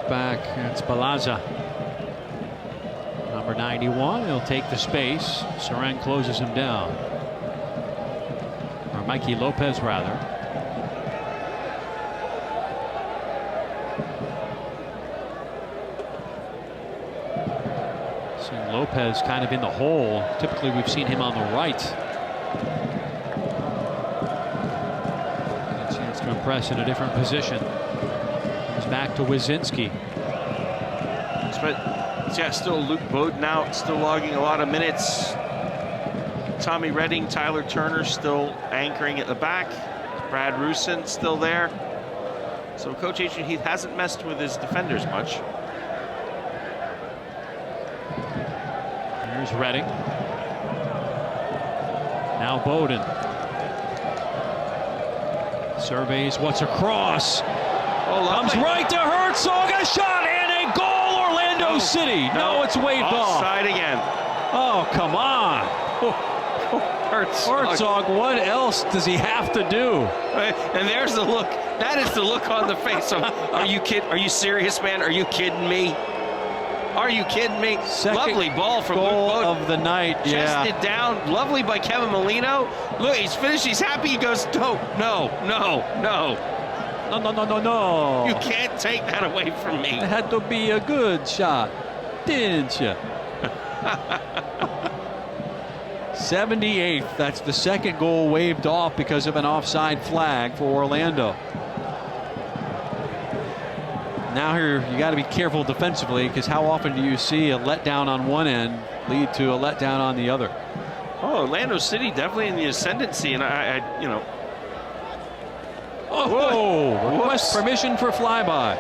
Back, it's Balazza. Number 91, he'll take the space. Seren closes him down. Or Mikey Lopez, rather. Seeing Lopez kind of in the hole. Typically, we've seen him on the right. A chance to impress in a different position. Back to Wyszynski. But yeah, still Luke Bowden out, still logging a lot of minutes. Tommy Redding, Tyler Turner still anchoring at the back. Brad Rusin still there. So Coach Adrian Heath hasn't messed with his defenders much. Here's Redding. Now Bowden. Surveys what's across. Comes right to Herzog, a shot and a goal. Orlando Orlando City. No, it's waved off. Offside again. Oh, come on. Herzog. What else does he have to do? And there's the look. That is the look on the face of, are you kidding? Are you serious, man? Are you kidding me? Are you kidding me? Second lovely ball from goal Luke Bowden. of the night. Yeah. Chested down. Lovely by Kevin Molino. Look, he's finished. He's happy. He goes, no. No. You can't take that away from me. It had to be a good shot, didn't you? 78th. That's the second goal waved off because of an offside flag for Orlando. Now here, you got to be careful defensively, because how often do you see a letdown on one end lead to a letdown on the other? Oh, Orlando City definitely in the ascendancy, and I you know. Oh, request permission for flyby.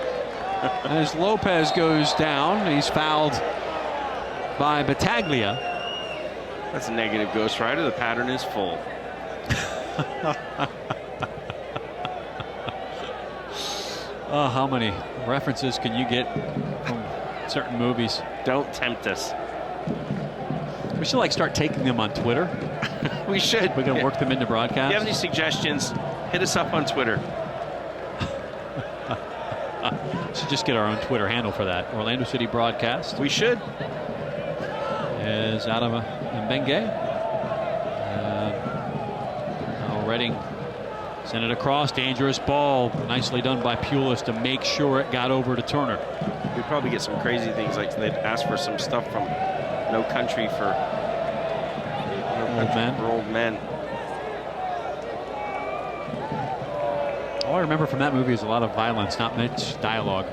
As Lopez goes down, he's fouled by Battaglia. That's a negative Ghost Rider. The pattern is full. Oh, how many references can you get from certain movies? Don't tempt us. We should start taking them on Twitter. We should. We're going to work them into broadcast. If you have any suggestions, hit us up on Twitter. Should just get our own Twitter handle for that. Orlando City Broadcast. We should. Is out of Mbenge. Now Redding sent it across. Dangerous ball. Nicely done by Pulis to make sure it got over to Turner. We'd probably get some crazy things, like they'd ask for some stuff from No Country for Old Men. All I remember from that movie is a lot of violence, not much dialogue.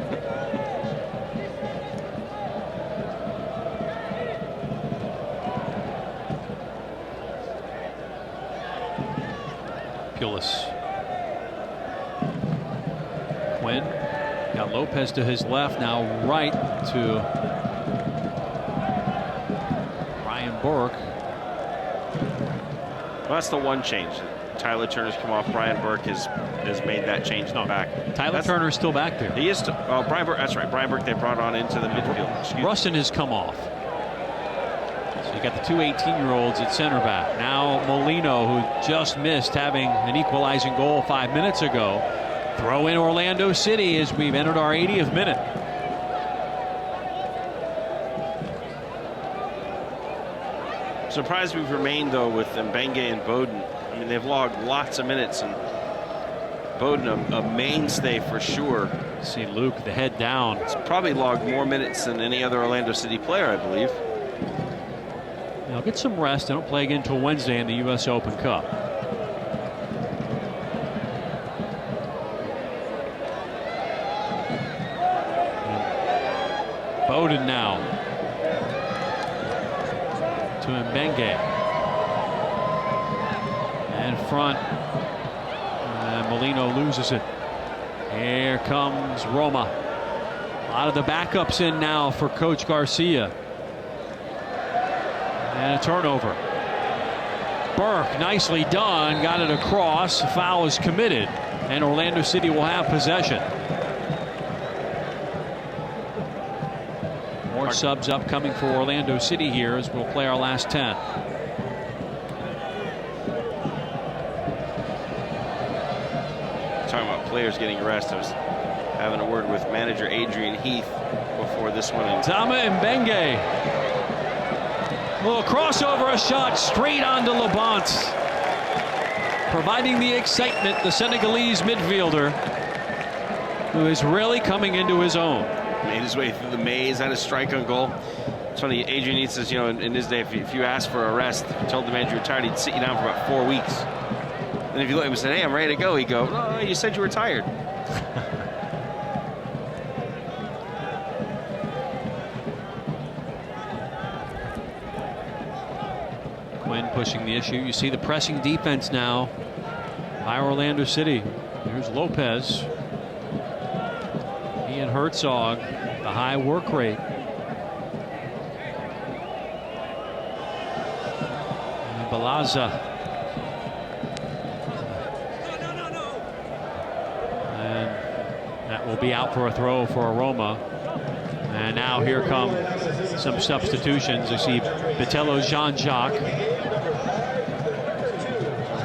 Pulis. Quinn got Lopez to his left, now right to Ryan Burke. Well, that's the one change. Tyler Turner's come off. Brian Burke has made that change in the back. Tyler Turner's still back there. He is. Brian Burke. That's right. Brian Burke. They brought on into the midfield. Rustin has come off. So you got the two 18-year-olds at center back. Now Molino, who just missed having an equalizing goal 5 minutes ago. Throw in Orlando City as we've entered our 80th minute. Surprised we've remained, though, with Mbenge and Bowden. I mean, they've logged lots of minutes, and Bowden a mainstay for sure. See Luke, the head down. It's probably logged more minutes than any other Orlando City player, I believe. Now get some rest. They don't play again until Wednesday in the U.S. Open Cup. Bowden now to Mbenge. And front. And Molino loses it. Here comes Roma. A lot of the backups in now for Coach Garcia. And a turnover. Burke, nicely done, got it across. Foul is committed, and Orlando City will have possession. More subs upcoming for Orlando City here as we'll play our last 10. Talking about players getting rest, I was having a word with manager Adrian Heath before this one. Tama Mbenge. A little crossover, a shot straight onto Labont. Providing the excitement, the Senegalese midfielder, who is really coming into his own. Made his way through the maze, had a strike on goal. It's funny, Adrian Heath says, you know, in his day, if you asked for a rest, if you told the manager you were tired, he'd sit you down for about 4 weeks. And if you look at him and said, hey, I'm ready to go, he'd go, no, you said you were tired. Quinn pushing the issue. You see the pressing defense now by Orlando City. There's Lopez. He and Herzog, the high work rate. And Balaza. And that will be out for a throw for Roma. And now here come some substitutions. I see Botello Jean-Jacques.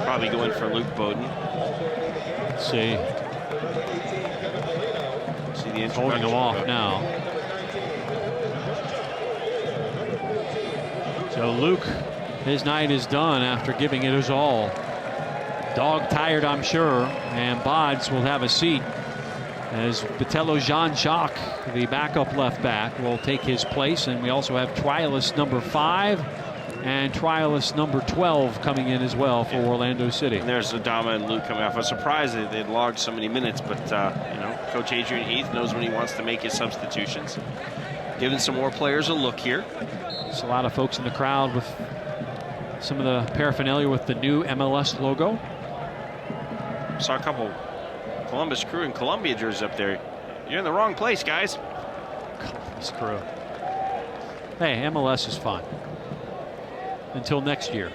Probably going for Luke Bowden. Let's see. The holding him off now. So Luke, his night is done after giving it his all. Dog tired, I'm sure, and Bods will have a seat as Botello Jean-Jacques, the backup left back, will take his place. And we also have trialist number 5 and trialist number 12 coming in as well for Orlando City. And there's Adama and Luke coming off. I was surprised that they'd logged so many minutes, but you know, Coach Adrian Heath knows when he wants to make his substitutions. Giving some more players a look here. There's a lot of folks in the crowd with some of the paraphernalia with the new MLS logo. Saw a couple Columbus Crew and Columbia jerseys up there. You're in the wrong place, guys. Columbus Crew. Hey, MLS is fun. Until next year.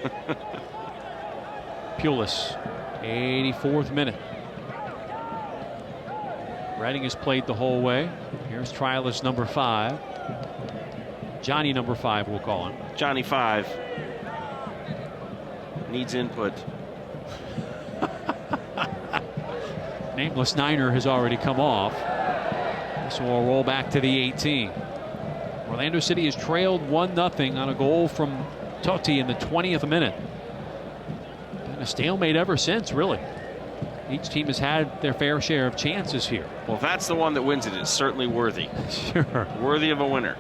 Pulis, 84th minute. Redding has played the whole way. Here's trialist number 5. Johnny number 5, we'll call him. Johnny 5. Needs input. Nameless Niner has already come off. This will roll back to the 18. Orlando City has trailed 1-0 on a goal from Totti in the 20th minute. Been a stalemate ever since, really. Each team has had their fair share of chances here. Well, if that's the one that wins it, it's certainly worthy. Sure. Worthy of a winner.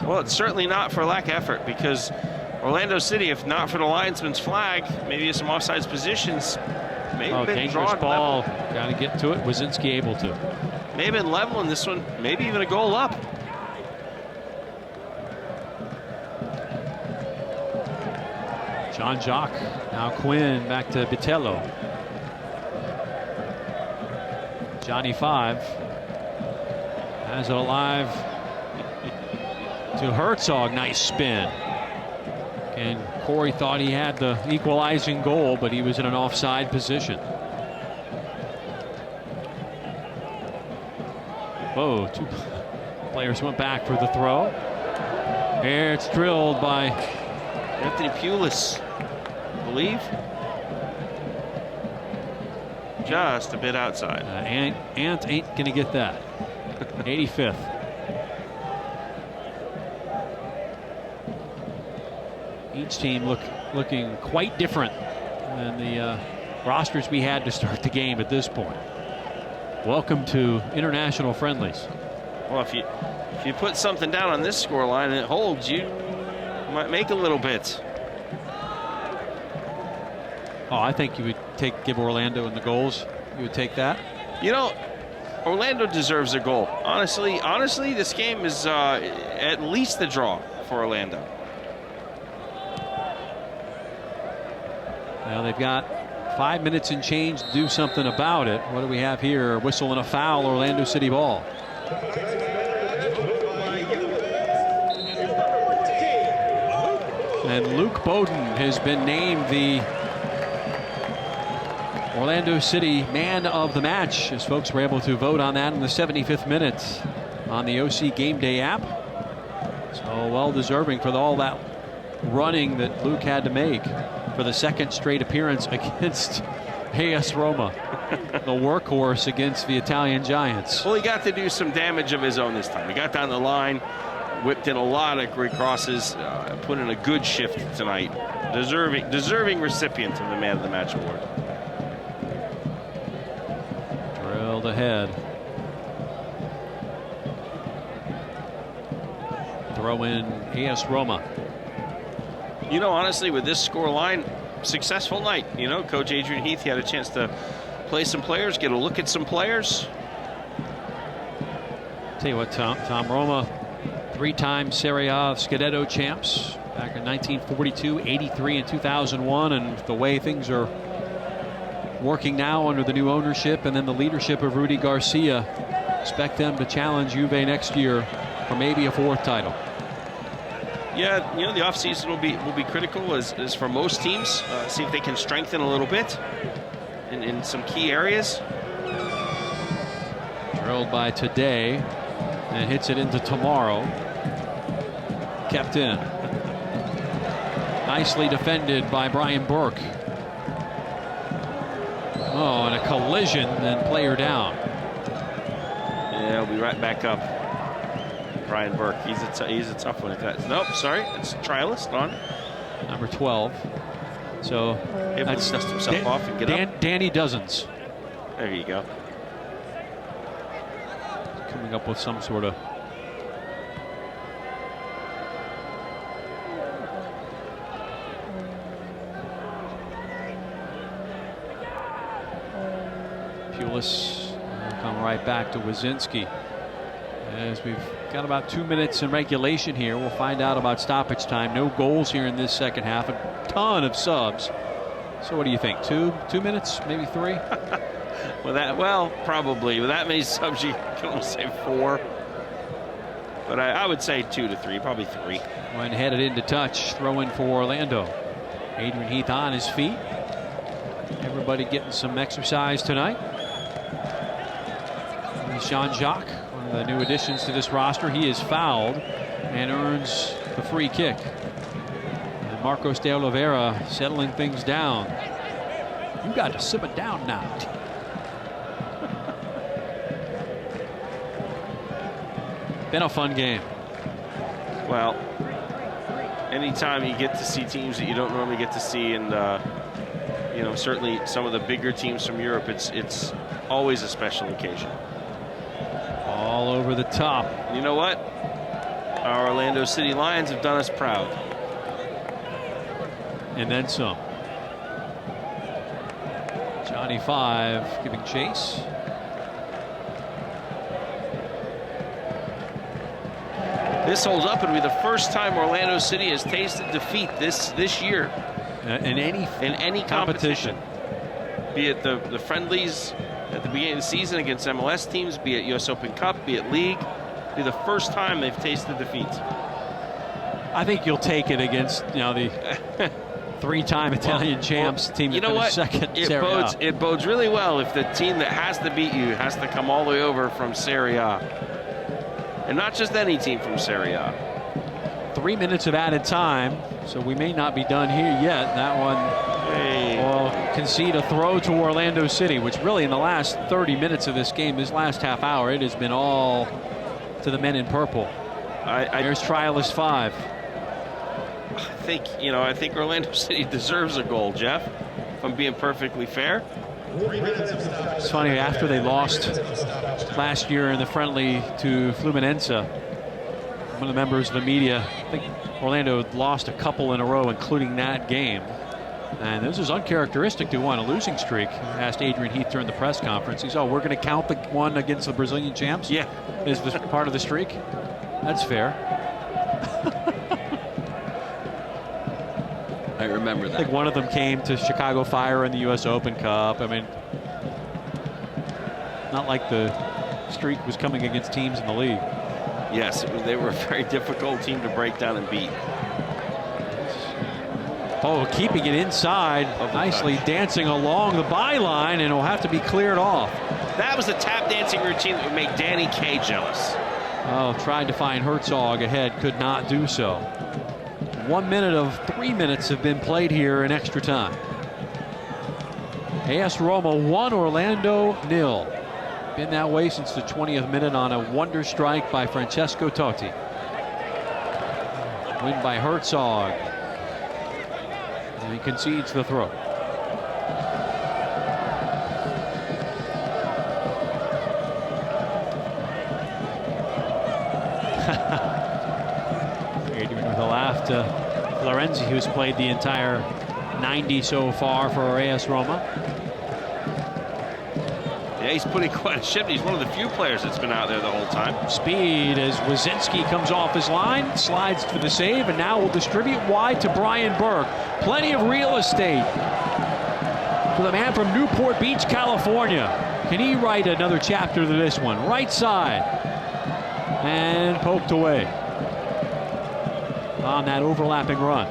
Well, it's certainly not for lack of effort, because Orlando City, if not for the linesman's flag, maybe some offsides positions, may have been dangerous drawn ball. level. Got to get to it. Wazinski able to. May have been level in this one, maybe even a goal up. Jean-Jacques, now Quinn, back to Botello. Johnny 5 has it alive to Herzog. Nice spin. And Corey thought he had the equalizing goal, but he was in an offside position. Whoa, 2 players went back for the throw. Here it's drilled by Anthony Pulis, I believe. Just a bit outside. Ant ain't going to get that. 85th. Each team looking quite different than the rosters we had to start the game at this point. Welcome to international friendlies. Well, if you put something down on this scoreline and it holds, you might make a little bit. Oh, I think you would give Orlando and the goals. You would take that. You know, Orlando deserves a goal. Honestly, this game is at least the draw for Orlando. Now they've got 5 minutes and change to do something about it. What do we have here? A whistle and a foul, Orlando City ball. And Luke Bowden has been named the Orlando City man of the match, as folks were able to vote on that in the 75th minute on the OC Game Day app. So well deserving for all that running that Luke had to make for the second straight appearance against AS Roma, the workhorse against the Italian Giants. Well, he got to do some damage of his own this time. He got down the line, whipped in a lot of great crosses, put in a good shift tonight. Deserving recipient of the Man of the Match award. Drilled ahead. Throw in AS Roma. You know, honestly, with this score line, successful night. You know, Coach Adrian Heath, he had a chance to play some players, get a look at some players. Tell you what, Tom Roma, 3-time Serie A Scudetto champs back in 1942, 83, and 2001. And the way things are working now under the new ownership and then the leadership of Rudy Garcia, expect them to challenge Juve next year for maybe a 4th title. Yeah, the offseason will be critical as for most teams. See if they can strengthen a little bit in some key areas. Drilled by today and hits it into tomorrow. Kept in. Nicely defended by Brian Burke. Oh, and a collision, then player down. Yeah, we'll be right back up. Brian Burke, he's a tough one. Nope, sorry, it's trialist on. Number 12. So able to dust himself off and get up. Danny Dozens. There you go. Coming up with some sort of Pulis will come right back to Wazinski. As we've got about 2 minutes in regulation here, we'll find out about stoppage time. No goals here in this second half. A ton of subs. So what do you think? 2 minutes, maybe 3? Well, probably with that many subs, you can almost say 4. But I would say 2 to 3, probably 3. When headed into touch, throw in for Orlando. Adrian Heath on his feet. Everybody getting some exercise tonight. Jean-Jacques, one of the new additions to this roster, he is fouled and earns the free kick. And Marcos de Oliveira settling things down. You got to simmer down now. Been a fun game. Well, anytime you get to see teams that you don't normally get to see, and certainly some of the bigger teams from Europe, it's always a special occasion. All over the top. You know what? Our Orlando City Lions have done us proud. And then some. Johnny 5 giving chase. This holds up. It'll be the first time Orlando City has tasted defeat this year. In any competition. Be it the friendlies at the beginning of the season against MLS teams, be it US Open Cup, be it League. It'll be the first time they've tasted defeat. I think you'll take it against the 3-time Italian champs team. You know what? Second it bodes really well if the team that has to beat you has to come all the way over from Serie A. And not just any team from Serie A. 3 minutes of added time, so we may not be done here yet. That one will concede a throw to Orlando City, which really in the last 30 minutes of this game, this last half hour, it has been all to the men in purple. There's trialist 5. I think Orlando City deserves a goal, Jeff, if I'm being perfectly fair. It's funny, after they lost last year in the friendly to Fluminense, one of the members of the media, I think Orlando had lost a couple in a row, including that game. And this is uncharacteristic to on a losing streak. Asked Adrian Heath during the press conference. He said, we're going to count the one against the Brazilian champs? Yeah. Is this part of the streak? That's fair. I remember that. I think one of them came to Chicago Fire in the US Open Cup. I mean, not like the streak was coming against teams in the league. Yes, they were a very difficult team to break down and beat. Oh, keeping it inside, nicely dancing along the byline, and it'll have to be cleared off. That was a tap dancing routine that would make Danny Kaye jealous. Oh, tried to find Herzog ahead, could not do so. 1 minute of 3 minutes have been played here in extra time. AS Roma 1, Orlando 0. Been that way since the 20th minute on a wonder strike by Francesco Totti. Win by Herzog. And he concedes the throw. Adrian with a laugh to Florenzi, who's played the entire 90 so far for AS Roma. Yeah, he's putting quite a shift. He's one of the few players that's been out there the whole time. Speed as Wazinski comes off his line, slides for the save, and now will distribute wide to Brian Burke. Plenty of real estate for the man from Newport Beach, California. Can he write another chapter to this one? Right side. And poked away on that overlapping run.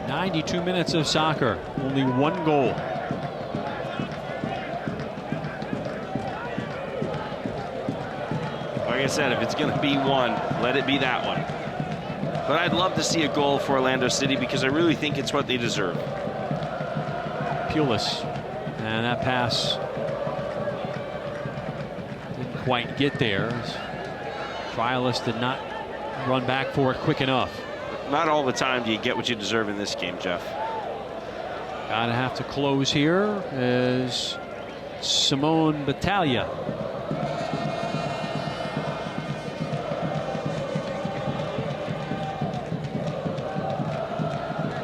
"92 minutes of soccer, only one goal." Like I said, if it's going to be one, let it be that one. But I'd love to see a goal for Orlando City because I really think it's what they deserve. Pulis, and that pass didn't quite get there. Trialist did not run back for it quick enough. Not all the time do you get what you deserve in this game, Jeff. Gotta have to close here is Simone Battaglia.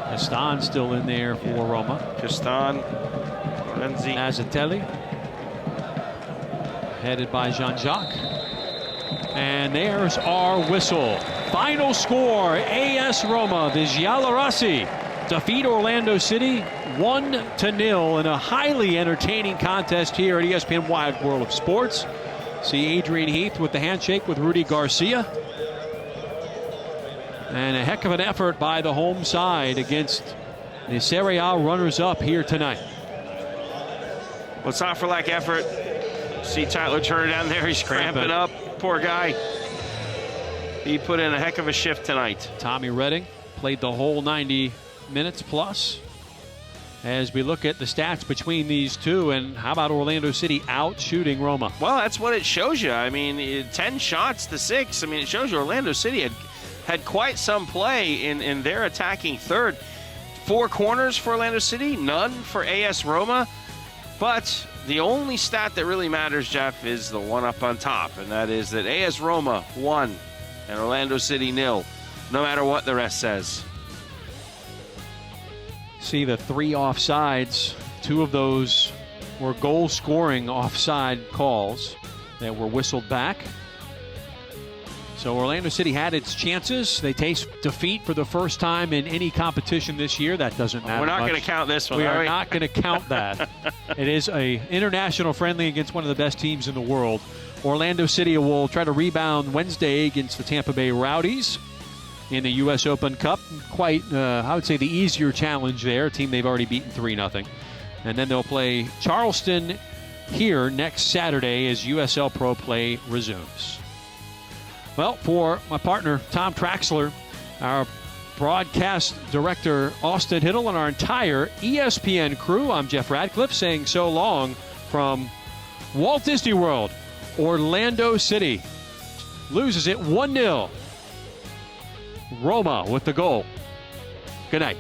Castan still in there for Roma. Castan, Lorenzi. Nazatelli, headed by Jean-Jacques. And there's our whistle. Final score, AS Roma, the Giallorossi defeat Orlando City 1-0 in a highly entertaining contest here at ESPN Wide World of Sports. See Adrian Heath with the handshake with Rudy Garcia. And a heck of an effort by the home side against the Serie A runners-up here tonight. Well, it's not for lack of effort. See Tyler Turner down there. He's cramping up. Poor guy. He put in a heck of a shift tonight. Tommy Redding played the whole 90 minutes plus. As we look at the stats between these two, and how about Orlando City out shooting Roma? Well, that's what it shows you. I mean, 10 shots to 6. I mean, it shows you Orlando City had quite some play in their attacking third. 4 corners for Orlando City, none for AS Roma. But the only stat that really matters, Jeff, is the one up on top, and that is that AS Roma 1 and Orlando City 0, no matter what the rest says. See the 3 offsides. 2 of those were goal-scoring offside calls that were whistled back. So Orlando City had its chances. They taste defeat for the first time in any competition this year. That doesn't matter. We're not much. going to count this one. We are not going to count that. It is a international friendly against one of the best teams in the world. Orlando City will try to rebound Wednesday against the Tampa Bay Rowdies in the U.S. Open Cup. Quite, I would say, the easier challenge there. A team they've already beaten 3-0. And then they'll play Charleston here next Saturday as USL Pro play resumes. Well, for my partner, Tom Traxler, our broadcast director, Austin Hiddle, and our entire ESPN crew, I'm Jeff Radcliffe saying so long from Walt Disney World. Orlando City loses it 1-0. Roma with the goal. Good night.